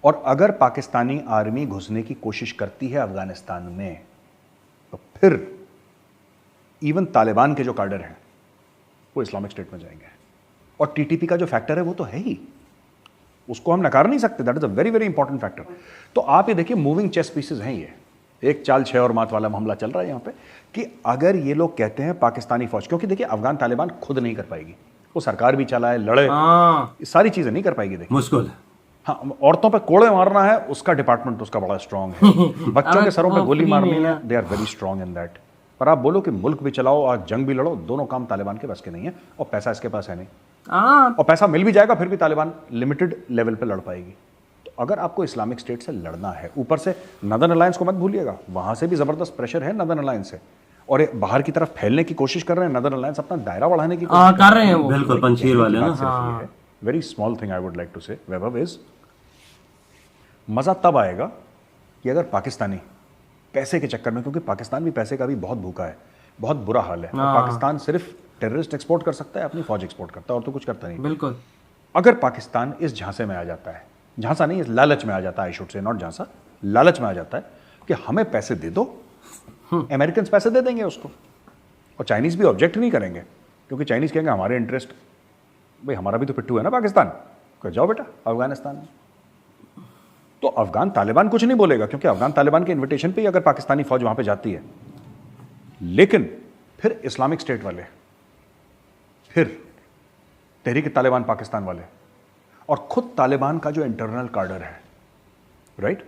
[SPEAKER 3] और अगर पाकिस्तानी आर्मी घुसने की कोशिश करती है अफगानिस्तान में, तो फिर इवन तालिबान के जो कार्डर हैं वो इस्लामिक स्टेट में जाएंगे। और टीटीपी का जो फैक्टर है वो तो है ही, उसको हम नकार नहीं सकते, that is a very very important factor. तो आप ये देखिए, मूविंग चेस पीसेस हैं ये। एक चाल 6 और मात वाला मामला चल रहा है यहाँ पे कि अगर ये लोग कहते हैं पाकिस्तानी फौज, क्योंकि देखिए अफगान तालिबान खुद नहीं कर पाएगी, वो सरकार भी चलाए, लड़े, सारी चीजें नहीं कर पाएगी। देखिए
[SPEAKER 1] मुश्किल है।
[SPEAKER 3] हाँ, औरतों पे कोड़े मारना है, उसका डिपार्टमेंट उसका बड़ा स्ट्रांग है। बच्चों के सरों पे गोली मारनी है, they are very strong in that. पर आप बोलो कि मुल्क भी चलाओ और जंग भी लड़ो, दोनों काम तालिबान के बस के नहीं है, और पैसा इसके पास है नहीं। और पैसा मिल भी जाएगा फिर भी तालिबान लिमिटेड लेवल पे लड़ पाएगी। तो अगर आपको इस्लामिक स्टेट से लड़ना है, ऊपर से नदर्न अलायंस को मत भूलिएगा, वहां से भी जबरदस्त प्रेशर है नदर्न अलायंस से। और ये बाहर की तरफ फैलने की कोशिश कर रहे हैं, नदर अलायंस अपना दायरा बढ़ाने की
[SPEAKER 2] हाँ कर रहे हैं वो।
[SPEAKER 1] बिल्कुल पंचीर वाले ना।
[SPEAKER 3] हाँ। Very small thing I would like to say Vaibhav is, मजा तब आएगा कि अगर पाकिस्तानी पैसे के चक्कर में, क्योंकि पाकिस्तान भी पैसे का भी बहुत भूखा है, बहुत बुरा हाल है, और पाकिस्तान सिर्फ टेररिस्ट एक्सपोर्ट कर सकता है, अपनी फौज एक्सपोर्ट करता है, और तो कुछ करता नहीं।
[SPEAKER 2] बिल्कुल।
[SPEAKER 3] अगर पाकिस्तान इस झांसे में आ जाता है, झांसा नहीं, इस लालच में आ जाता है, आई शुड से नॉट झांसा, लालच में आ जाता है कि हमें पैसे दे दो, अमेरिकन पैसे दे देंगे उसको, और चाइनीज भी ऑब्जेक्ट नहीं करेंगे, क्योंकि चाइनीज कहेंगे हमारे इंटरेस्ट, भाई हमारा भी तो पिट्ठू है ना पाकिस्तान, कह जाओ बेटा अफगानिस्तान में। तो अफगान तालिबान कुछ नहीं बोलेगा, क्योंकि अफगान तालिबान के इन्विटेशन पे ही अगर पाकिस्तानी फौज वहां पे जाती है। लेकिन फिर इस्लामिक स्टेट वाले, फिर तहरीक तालिबान पाकिस्तान वाले, और खुद तालिबान का जो इंटरनल कार्डर है, राइट।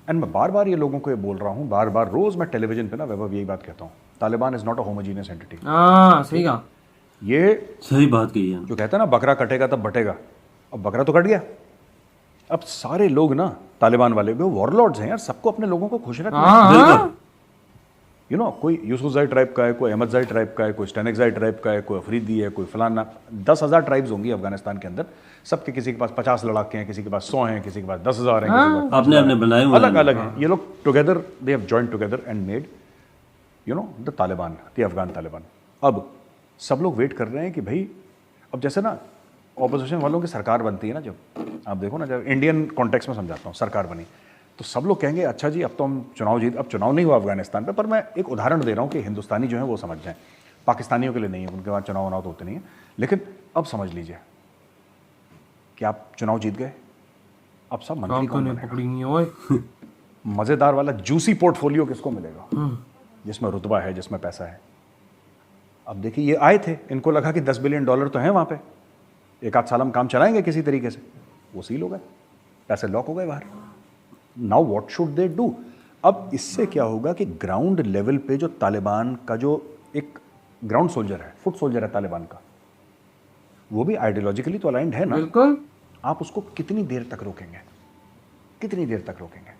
[SPEAKER 3] एंड मैं बार बार ये लोगों को ये बोल रहा हूं, बार बार रोज मैं टेलीविजन पे ना वैभव यही बात कहता हूं, Taliban is not a homogeneous entity.
[SPEAKER 2] सही कहा,
[SPEAKER 3] ये
[SPEAKER 1] सही बात कही है।
[SPEAKER 3] जो कहते हैं ना बकरा कटेगा तब बटेगा, अब बकरा तो कट गया। अब सारे लोग ना तालिबान वाले वो वॉरलॉर्ड्स हैं यार, सबको अपने लोगों को खुश रखना है।
[SPEAKER 1] बिल्कुल।
[SPEAKER 3] यू नो, कोई यूसुफजाई ट्राइब का है, कोई अहमदजाई ट्राइब का है, कोई स्टेनिकजाई ट्राइब का है, कोई अफरीदी है, कोई फलाना, 10,000 ट्राइब्स होंगी अफगानिस्तान के अंदर, सबके किसी के पास 50 लड़ाके हैं, किसी के पास 100 हैं, किसी के पास 10,000 हैं, किसी के पास
[SPEAKER 1] आपने अपने बनाए हुए
[SPEAKER 3] अलग अलग हैं। ये लोग together, they have joined together and made you know the Taliban, the Afghan Taliban. अब सब लोग वेट कर रहे हैं कि भाई, अब जैसे ना ऑपोजिशन वालों की सरकार बनती है ना, जब आप देखो ना, जब इंडियन कॉन्टेक्स्ट में समझाता हूँ, सरकार बनी तो सब लोग कहेंगे अच्छा जी अब तो हम चुनाव जीत, अब चुनाव नहीं हुआ अफगानिस्तान पे, पर मैं एक उदाहरण दे रहा हूँ कि हिंदुस्तानी जो है वो समझ जाएं, पाकिस्तानियों के लिए नहीं है, उनके बाद चुनाव तो होते नहीं है। लेकिन अब समझ लीजिए कि आप चुनाव जीत गए, अब सब मंत्री कौन बनेगा? मजेदार वाला जूसी पोर्टफोलियो किसको मिलेगा, जिसमें रुतबा है, जिसमें पैसा है। अब देखिए ये आए थे, इनको लगा कि $10 बिलियन तो हैं वहां पे, एक आध साल हम काम चलाएंगे किसी तरीके से, वो सील हो गए, पैसे लॉक हो गए बाहर। Now what should they do? अब इससे क्या होगा कि ग्राउंड लेवल पे जो तालिबान का जो एक ग्राउंड सोल्जर है, फुट सोल्जर है तालिबान का, वो भी आइडियोलॉजिकली तो अलाइंड है ना।
[SPEAKER 2] बिल्कुल।
[SPEAKER 3] आप उसको कितनी देर तक रोकेंगे, कितनी देर तक रोकेंगे?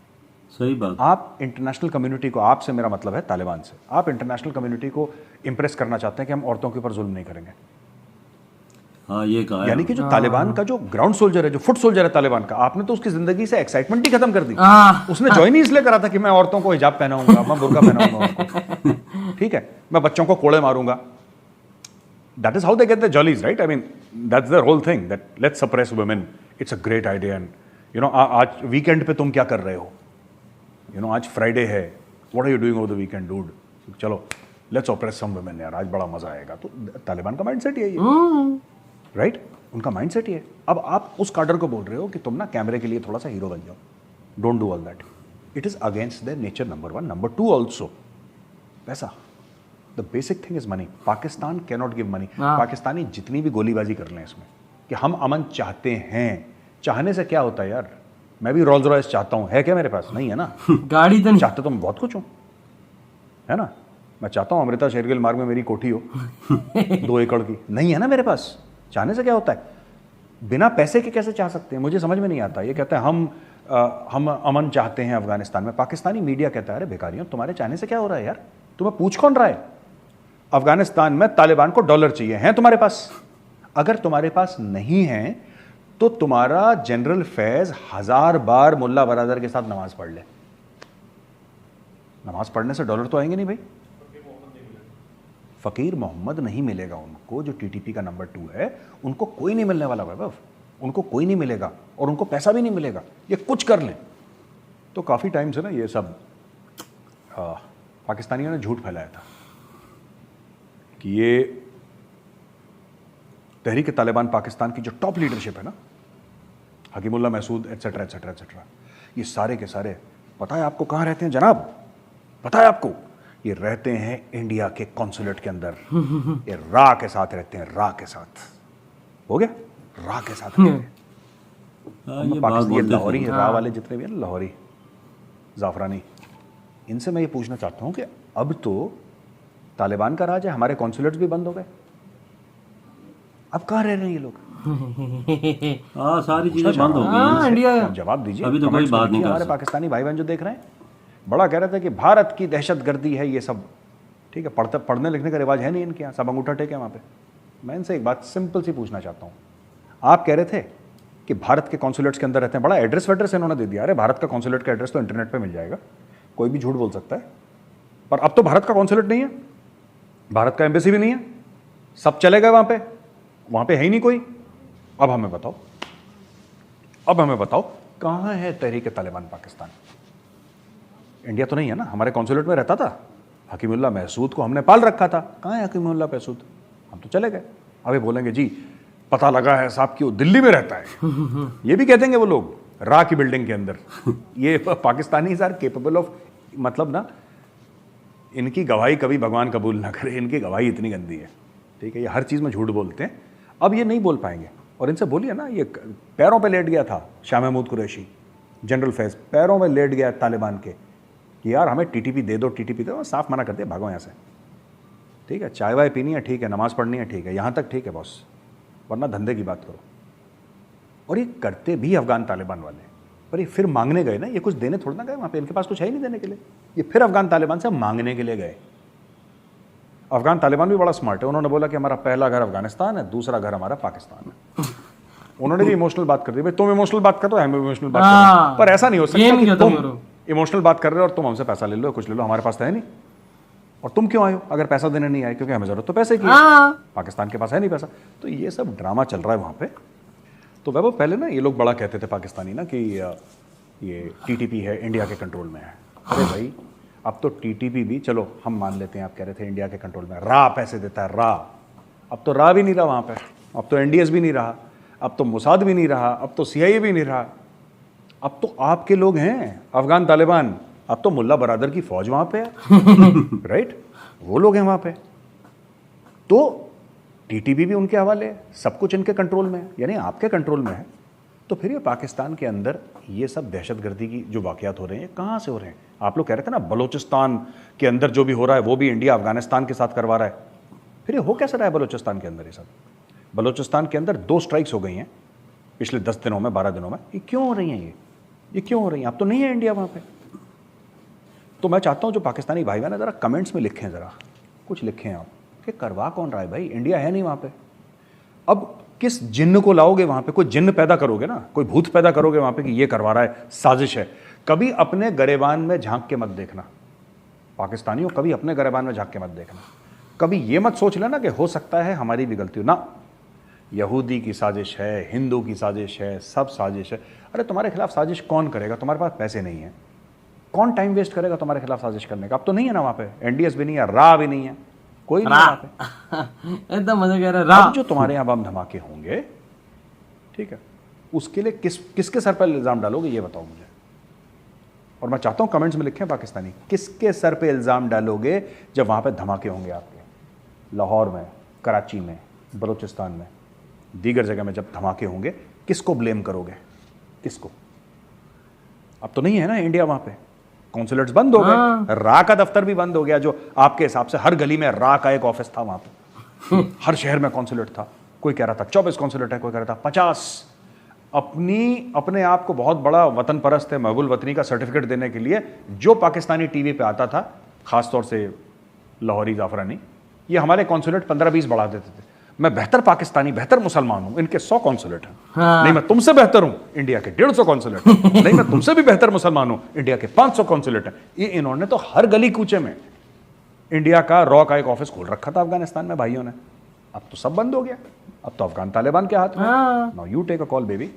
[SPEAKER 1] सही बात।
[SPEAKER 3] आप इंटरनेशनल कम्युनिटी को, आपसे मेरा मतलब है तालिबान से, आप इंटरनेशनल कम्युनिटी को इंप्रेस करना चाहते हैं कि हम औरतों के ऊपर जुल्म नहीं करेंगे।
[SPEAKER 1] हाँ ये कहा है।
[SPEAKER 3] यानी कि जो तालिबान का जो ग्राउंड सोल्जर है, जो फुट सोल्जर है तालिबान का, आपने तो उसकी जिंदगी से एक्साइटमेंट ही खत्म कर दी। उसने ज्वाइन ही इसलिए करा था कि मैं औरतों को हिजाब पहनाऊंगा, मैं बुर्का पहनाऊंगा, ठीक है, मैं बच्चों को कोड़े मारूंगा। That is how they get the jollies, right? I mean that's the whole thing, that let's suppress women, it's a great idea. And you know, आज वीकेंड पे तुम क्या कर रहे हो? यू नो, आज फ्राइडे है, what are you doing over the weekend dude? चलो लेट्स ऑपरेस सम वुमेन यार, आज बड़ा मजा आएगा। तो तालिबान का माइंडसेट यही है, राइट? उनका माइंडसेट ही है। अब आप उस कार्डर को बोल रहे हो कि तुम ना कैमरे के लिए थोड़ा सा हीरो बन जाओ, don't do all that, it is against their nature, number 1। Number 2 also पैसा, the basic thing is money. Pakistan can not give money. Pakistani जितनी भी गोलीबाजी कर लें इसमें कि हम अमन चाहते हैं, चाहने से क्या होता है यार? मैं भी रोल्स रॉयस चाहता हूं, है क्या मेरे पास? नहीं है ना।
[SPEAKER 2] गाड़ी तो
[SPEAKER 3] चाहते तो मैं बहुत कुछ हूं, है ना। मैं चाहता हूं अमृता शेरगिल मार्ग में मेरी कोठी हो 2 एकड़ की, नहीं है ना मेरे पास। चाहने से क्या होता है? बिना पैसे के कैसे चाह सकते हैं? मुझे समझ में नहीं आता। ये कहते हैं हम अमन चाहते हैं अफगानिस्तान में। पाकिस्तानी मीडिया कहता है अरे बेकारियों, तुम्हारे चाहने से क्या हो रहा है यार? तुम्हें पूछ कौन रहा है? अफगानिस्तान में तालिबान को डॉलर चाहिए, हैं तुम्हारे पास? अगर तुम्हारे पास नहीं है तो तुम्हारा जनरल फैज 1000 बार मुल्ला बरादर के साथ नमाज पढ़ ले, नमाज पढ़ने से डॉलर तो आएंगे नहीं भाई। फकीर मोहम्मद नहीं मिलेगा उनको, जो टीटीपी का नंबर 2 है, उनको कोई नहीं मिलने वाला वैभव, उनको कोई नहीं मिलेगा और उनको पैसा भी नहीं मिलेगा। ये कुछ कर लें तो काफ़ी टाइम से ना ये सब पाकिस्तानियों ने झूठ फैलाया था कि ये तहरीक तालिबान पाकिस्तान की जो टॉप लीडरशिप है ना, Hakimullah Mehsud et cetera et cetera et cetera, ये सारे के सारे पता है आपको कहाँ रहते हैं जनाब? पता है आपको? ये रहते हैं इंडिया के कॉन्सुलेट के अंदर। ये रा के साथ रहते हैं, रा के साथ। हो गया? रा के साथ रहते हैं।
[SPEAKER 1] ये बात
[SPEAKER 3] ये लाहौरी रा वाले जितने भी हैं, लाहौरी, जाफरानी, इनसे मैं ये पूछना चाहता हूँ कि अब तो तालिबान का राज है, हमारे कॉन्सुलेट्स भी बंद हो गए, अब कहाँ रह रहे हैं ये लोग?
[SPEAKER 1] हाँ सारी चीजें बंद हो गई।
[SPEAKER 2] इंडिया
[SPEAKER 3] जवाब दीजिए।
[SPEAKER 1] अभी तो कोई बात नहीं कर
[SPEAKER 3] हमारे
[SPEAKER 1] सकते।
[SPEAKER 3] पाकिस्तानी भाई बहन जो देख रहे हैं, बड़ा कह रहे थे कि भारत की दहशतगर्दी है ये सब। ठीक है, पढ़ने लिखने का रिवाज है नहीं इनके यहाँ, सब अंगूठा टेक है वहाँ पे। मैं इनसे एक बात सिंपल सी पूछना चाहता हूँ, आप कह रहे थे कि भारत के कॉन्सुलेट्स के अंदर रहते हैं, बड़ा एड्रेस वेड्रेस इन्होंने दे दिया। अरे भारत का कॉन्सुलेट का एड्रेस तो इंटरनेट पे मिल जाएगा, कोई भी झूठ बोल सकता है। पर अब तो भारत का कॉन्सुलेट नहीं है, भारत का एम्बेसी भी नहीं है, सब चले गए वहाँ पे है ही नहीं कोई। अब हमें बताओ कहाँ है तहरीक तालिबान पाकिस्तान? इंडिया तो नहीं है ना, हमारे कॉन्सुलेट में रहता था। हकीमुल्लाह महसूद को हमने पाल रखा था, कहाँ है हकीमुल्लाह महसूद? हम तो चले गए। अभी बोलेंगे जी पता लगा है साहब कि वो दिल्ली में रहता है। ये भी कह देंगे वो लोग, रा की बिल्डिंग के अंदर। ये पाकिस्तानी आर केपेबल ऑफ, मतलब ना, इनकी गवाही कभी भगवान कबूल ना करे, इनकी गवाही इतनी गंदी है। ठीक है, ये हर चीज़ में झूठ बोलते हैं। अब ये नहीं बोल पाएंगे। और इनसे बोलिए ना, ये पैरों पे लेट गया था शाह महमूद कुरैशी, जनरल फैज़ पैरों में लेट गया तालिबान के कि यार हमें टीटीपी दे दो, टीटीपी दो। साफ मना कर दिया, भागो यहाँ से। ठीक है, चाय वाय पीनी है ठीक है, नमाज़ पढ़नी है ठीक है, यहाँ तक ठीक है बॉस, वरना धंधे की बात करो। और ये करते भी अफगान तालिबान वाले, पर ये फिर मांगने गए ना, ये कुछ देने थोड़ा ना गए वहाँ पे, इनके पास कुछ है ही नहीं देने के लिए। ये फिर अफगान तालिबान से मांगने के लिए गए। अफगान तालिबान भी बड़ा स्मार्ट है, उन्होंने बोला कि हमारा पहला घर अफगानिस्तान है, दूसरा घर हमारा पाकिस्तान है। उन्होंने भी इमोशनल बात कर दी, भाई तुम इमोशनल बात करो, हम इमोशनल बात करो, पर ऐसा नहीं हो सकता कि तुम इमोशनल बात कर रहे हो और तुम हमसे पैसा ले लो, कुछ ले लो, हमारे पास तो है नहीं। और तुम क्यों आए हो अगर पैसा देने नहीं आए? क्योंकि हमें जरूरत तो पैसे की है, पाकिस्तान के पास है नहीं पैसा। तो ये सब ड्रामा चल रहा है वहाँ पे। तो वैभव, पहले ना ये लोग बड़ा कहते थे पाकिस्तानी ना कि ये टीटीपी है, इंडिया के कंट्रोल में है। अरे भाई, अब तो टीटीपी भी, चलो हम मान लेते हैं, आप कह रहे थे इंडिया के कंट्रोल में, रा पैसे देता है, रा। अब तो रा भी नहीं रहा वहाँ पे, अब तो एनडीएस भी नहीं रहा, अब तो मोसाद भी नहीं रहा, अब तो सीआईए भी नहीं रहा। अब तो आपके लोग हैं अफगान तालिबान, अब तो मुल्ला बरादर की फौज वहाँ पे है। राइट, वो लोग हैं वहाँ पे। तो टीटीपी भी उनके हवाले है, सब कुछ इनके कंट्रोल में है, यानी आपके कंट्रोल में है। तो फिर ये पाकिस्तान के अंदर ये सब दहशतगर्दी की जो वाक़यात हो रहे हैं, कहाँ से हो रहे हैं? आप लोग कह रहे थे ना बलूचिस्तान के अंदर जो भी हो रहा है वो भी इंडिया अफगानिस्तान के साथ करवा रहा है। फिर ये हो कैसे रहा है बलूचिस्तान के अंदर? ये सब बलूचिस्तान के अंदर 2 स्ट्राइक्स हो गई हैं पिछले 10 दिनों में, 12 दिनों में। ये क्यों हो रही हैं? ये क्यों हो रही हैं? अब तो नहीं है इंडिया वहाँ पे। तो मैं चाहता हूँ जो पाकिस्तानी भाई बहन ज़रा कमेंट्स में लिखें, ज़रा कुछ लिखें आप कि करवा कौन रहा है भाई? इंडिया है नहीं वहाँ पे। अब किस जिन्न को लाओगे वहाँ पे? कोई जिन्न पैदा करोगे ना, कोई भूत पैदा करोगे वहाँ पे कि ये करवा रहा है, साजिश है। कभी अपने गरेबान में झांक के मत देखना पाकिस्तानियों, कभी अपने गरेबान में झांक के मत देखना। कभी ये मत सोच लेना कि हो सकता है हमारी भी गलती हो ना। यहूदी की साजिश है, हिंदू की साजिश है, सब साजिश है। अरे तुम्हारे खिलाफ साजिश कौन करेगा? तुम्हारे पास पैसे नहीं है, कौन टाइम वेस्ट करेगा तुम्हारे खिलाफ साजिश करने का? अब तो नहीं है ना वहाँ पे, एनडीएस भी नहीं है, रा भी नहीं है, कोई नहीं वहाँ पे।
[SPEAKER 2] एकदम मजा कह रहा है।
[SPEAKER 3] जो तुम्हारे यहाँ बम धमाके होंगे, ठीक है, उसके लिए किसके सर पर इल्जाम डालोगे ये बताओ मुझे। और मैं चाहता हूँ कमेंट्स में लिखें पाकिस्तानी, किसके सर पे इल्जाम डालोगे जब वहाँ पे धमाके होंगे आपके? लाहौर में, कराची में, बलूचिस्तान में, दीगर जगह में जब धमाके होंगे, किसको ब्लेम करोगे? किसको? अब तो नहीं है ना इंडिया वहाँ पे, कॉन्सुलेट्स बंद हो गए, रा का दफ्तर भी बंद हो गया, जो आपके हिसाब से हर गली में रा का एक ऑफिस था वहाँ पे। हर शहर में कॉन्सुलेट था। कोई कह रहा था 24 कॉन्सुलेट है, कोई कह रहा था 50। अपने आप को बहुत बड़ा वतन परस्त है, महबूल वतनी का सर्टिफिकेट देने के लिए जो पाकिस्तानी टीवी पे आता था, खासतौर से लाहौरी जाफरानी, ये हमारे कॉन्सुलेट 15-20 बढ़ा देते थे। मैं बेहतर पाकिस्तानी, बेहतर मुसलमान हूं, इनके 100 कॉन्सुलेट हैं। नहीं मैं तुमसे बेहतर हूं, इंडिया के 150 कॉन्सुलेट हैं। नहीं मैं तुमसे भी बेहतर मुसलमान हूं, इंडिया के 500 कॉन्सुलेट हैं। ये इन्होंने तो हर गली कूचे में इंडिया का रॉ का एक ऑफिस खोल रखा था अफगानिस्तान में भाइयों ने। अब तो सब बंद हो गया, अब तो अफगान तालिबान के हाथ में। Now you take a call baby,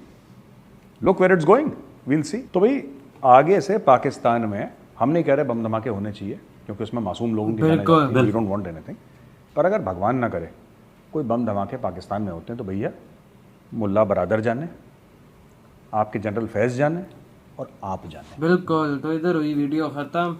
[SPEAKER 3] look where it's going, we'll see. तो भाई आगे से पाकिस्तान में हम नहीं कह रहे बम धमाके होने चाहिए, क्योंकि उसमें मासूम लोगों की जान जाती है, वी डोंट वांट एनीथिंग। पर अगर भगवान ना करे कोई बम धमाके पाकिस्तान में होते हैं तो भैया मुल्ला बरादर जाने, आपके जनरल फैज़ जाने और आप जाने।
[SPEAKER 2] बिल्कुल। तो इधर हुई वीडियो खत्म।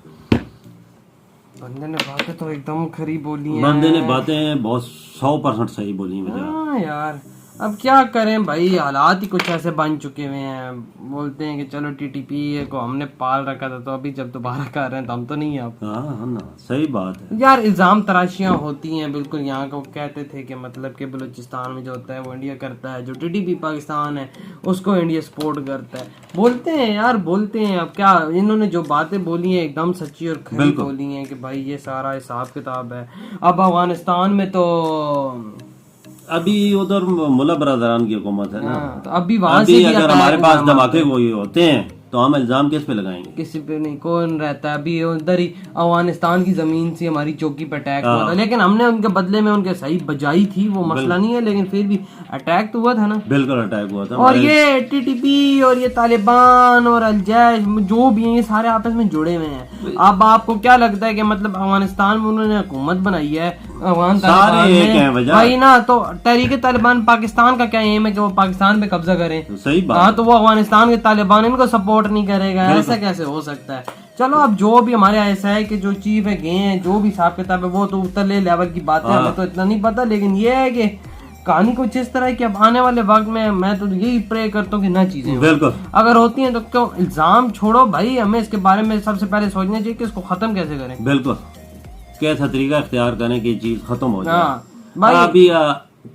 [SPEAKER 2] बंदे ने बातें तो एकदम खरी बोली हैं।
[SPEAKER 1] बंदे ने बातें बहुत 100% सही बोली हैं।
[SPEAKER 2] हाँ यार, अब क्या करें भाई, हालात ही कुछ ऐसे बन चुके हुए हैं। बोलते हैं कि चलो टीटीपी को हमने पाल रखा था, तो अभी जब दोबारा कर रहे हैं तो हम तो नहीं अब।
[SPEAKER 1] हाँ ना, सही बात है
[SPEAKER 2] यार इल्जाम तराशियां होती हैं बिल्कुल। यहाँ को कहते थे कि मतलब कि बलूचिस्तान में जो होता है वो इंडिया करता है, जो टीटीपी पाकिस्तान है उसको इंडिया सपोर्ट करता है। बोलते हैं यार, बोलते हैं। अब क्या, इन्होंने जो बातें बोली हैं एकदम सच्ची और खरी बोली हैं कि भाई ये सारा हिसाब किताब है। अब अफगानिस्तान में तो
[SPEAKER 1] अभी उधर मुल्ला बरदरान की हुकूमत है ना,
[SPEAKER 2] तो अभी वहां से भी
[SPEAKER 1] अगर हमारे पास धमाके कोई होते हैं तो हम इल्जाम किस पे लगाएंगे?
[SPEAKER 2] किसी पे नहीं, कौन रहता है। अभी उधर ही अफगानिस्तान की जमीन से हमारी चौकी पे अटैक हुआ था, लेकिन हमने उनके बदले में उनके सही बजाई थी, वो मसला नहीं है, लेकिन फिर भी अटैक तो हुआ था ना।
[SPEAKER 1] बिल्कुल अटैक हुआ था।
[SPEAKER 2] और ये टीटीपी और ये तालिबान और अल-जैश जो भी हैं ये सारे आपस में जुड़े हुए हैं। अब आपको क्या लगता है कि मतलब अफगानिस्तान में उन्होंने हुकूमत बनाई है, अफगान तालिबान में भाई ना, तो तहरीक तालिबान पाकिस्तान का क्या एम है कि वो पाकिस्तान पे कब्जा करें?
[SPEAKER 1] सही बात।
[SPEAKER 2] हाँ, तो वो अफगानिस्तान के तालिबान इनको सपोर्ट नहीं करेगा, ऐसा कैसे हो सकता है? चलो अब जो भी हमारे ऐसा है कि जो चीफ है गए हैं, जो भी हिसाब किताब है वो तो उतरले लेवल की बात है, हमें तो इतना नहीं पता, लेकिन ये है कि कहानी कुछ इस तरह है कि अब आने वाले वक्त में मैं तो यही प्रे करता हूँ कि ना चीजें
[SPEAKER 1] बिल्कुल
[SPEAKER 2] अगर होती हैं तो क्यों इल्जाम छोड़ो भाई, हमें इसके बारे में सबसे पहले सोचना चाहिए कि इसको खत्म कैसे करें।
[SPEAKER 1] बिल्कुल, कैसा तरीका इख्तियार करें कि चीज खत्म हो जाए।
[SPEAKER 2] हाँ भाई,
[SPEAKER 1] अभी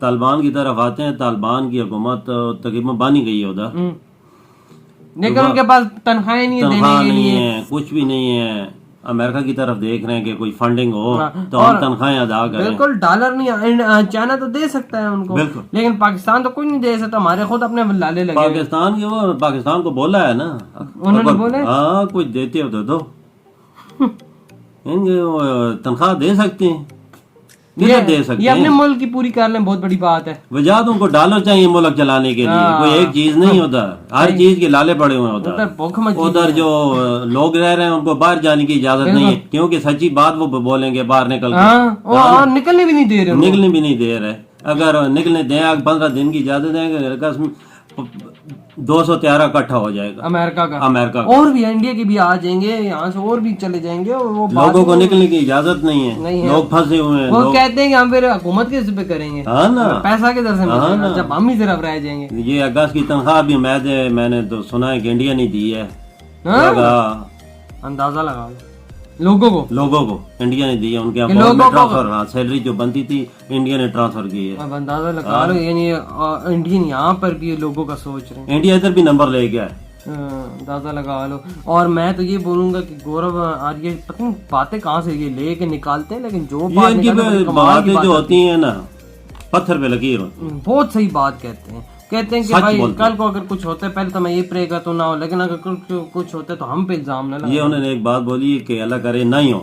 [SPEAKER 1] तालिबान की तरफ आते हैं। तालिबान की हुकूमत तकरीबन बनी गई है उधर,
[SPEAKER 2] लेकिन उनके पास तनख्वाहें नहीं है देने के लिए,
[SPEAKER 1] है कुछ भी नहीं है। अमेरिका की तरफ देख रहे हैं कि कोई फंडिंग हो तो हम तनख्वाहें अदा करें।
[SPEAKER 2] बिल्कुल, डॉलर नहीं, चाइना तो दे सकता है उनको, लेकिन पाकिस्तान तो कुछ नहीं दे सकता। हमारे खुद अपने लाले लगे।
[SPEAKER 1] पाकिस्तान को बोला है ना,
[SPEAKER 2] उन्होंने बोले
[SPEAKER 1] हाँ कुछ देते हो तो दो। तनख्वाह दे सकते हैं, दे सकते
[SPEAKER 2] ये अपने मुल्क की पूरी कर लें, बहुत बड़ी बात है।
[SPEAKER 1] वजह तुमको डॉलर चाहिए मुल्क चलाने के लिए, कोई एक चीज नहीं होता, हर चीज के लाले पड़े हुए हैं उधर जो लोग रह रहे हैं उनको बाहर जाने की इजाजत नहीं है, क्योंकि सच्ची बात वो बोलेंगे बाहर निकल
[SPEAKER 2] और निकलने भी नहीं दे रहे,
[SPEAKER 1] निकलने भी नहीं दे रहे। अगर निकलने दें 15 दिन की इजाजत देंगे 200 त्यारा इकट्ठा हो जाएगा
[SPEAKER 2] अमेरिका का और भी इंडिया के भी आ जाएंगे, यहाँ से और भी चले जाएंगे, और वो
[SPEAKER 1] लोगों को निकलने की इजाजत नहीं है, लोग फंसे हुए हैं।
[SPEAKER 2] वो कहते हैं कि हम फिर हुकूमत के पे करेंगे,
[SPEAKER 1] हाँ ना,
[SPEAKER 2] पैसा किधर से मिलेगा जब हम ही सिर्फ रह जाएंगे।
[SPEAKER 1] ये अगस्त की तनख्वाह भी मैंने तो सुना है कि इंडिया नहीं दी है।
[SPEAKER 2] अंदाजा लगा लोगों को इंडिया ने दी है, उनके
[SPEAKER 1] ट्रांसफर सैलरी जो बनती थी इंडिया ने ट्रांसफर की है।
[SPEAKER 2] अब अंदाजा लगा लो, यानी इंडियन यहाँ पर भी लोगों का सोच रहे हैं,
[SPEAKER 1] इंडिया इधर भी नंबर ले गया है,
[SPEAKER 2] अंदाजा लगा लो। और मैं तो ये बोलूंगा कि गौरव आर्य पता नहीं बातें कहाँ से ये लेके निकालते हैं, लेकिन जो
[SPEAKER 1] बातें जो होती है ना पत्थर पे लकीर होती,
[SPEAKER 2] बहुत सही बात कहते हैं कि भाई कल को अगर कुछ होता है, पहले तो मैं ये प्रे करता हूँ ना हो, लेकिन अगर कुछ होता है तो हम पे इल्जाम ना लगाए।
[SPEAKER 1] ये उन्होंने एक बात बोली कि अल्लाह करे नहीं हो,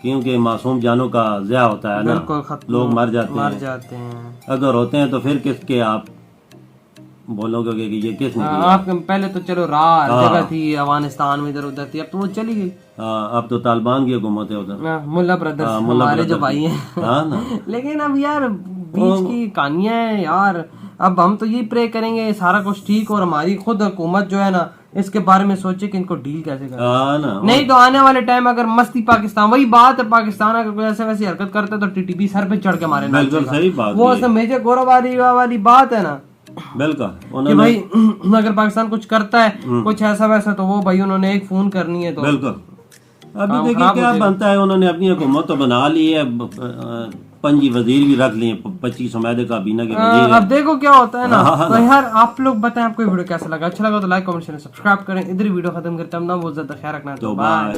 [SPEAKER 1] क्योंकि मासूम जानों का ज़िया होता है ना, लोग मर जाते हैं। अगर होते हैं तो फिर किसके आप बोलोगे कि ये किसने किया?
[SPEAKER 2] आप पहले तो चलो जगह थी अफगानिस्तान में, इधर उधर थी, अब तो वो चली गई।
[SPEAKER 1] अब तो तालिबान की हुकूमत है उधर,
[SPEAKER 2] मुल्ला ब्रदर्स हमारे जो भाई हैं। लेकिन अब यार बीच की कहानियां है यार। अब हम तो यही प्रे करेंगे सारा कुछ ठीक, और हमारी खुद हुकूमत जो है ना इसके बारे में सोचे कि इनको डील कैसे करें। नहीं तो आने वाले टाइम अगर मस्ती पाकिस्तान, वही बात है, पाकिस्तान अगर कोई ऐसे वैसी हरकत करता है तो टीटीपी सर पे चढ़ के मारे।
[SPEAKER 1] सही बात,
[SPEAKER 2] वो मेजर गौरव वाली बात है ना,
[SPEAKER 1] बिल्कुल
[SPEAKER 2] कि भाई अगर पाकिस्तान कुछ करता है कुछ ऐसा वैसा तो वो भाई उन्होंने एक फोन करनी है। तो
[SPEAKER 1] बिल्कुल अभी देखिए क्या बनता है। उन्होंने अपनी हुकूमत तो बना ली है, 5 वजीर भी रख लिए, 25 उम्मीद काबीना के वजीर।
[SPEAKER 2] अब देखो क्या होता है ना। तो यार आप लोग बताएं आपको वीडियो कैसा लगा, अच्छा लगा तो लाइक कमेंट शेयर सब्सक्राइब करें। इधर वीडियो खत्म करते हैं, हम ना बहुत ज्यादा ख्याल रखना, तो बाय।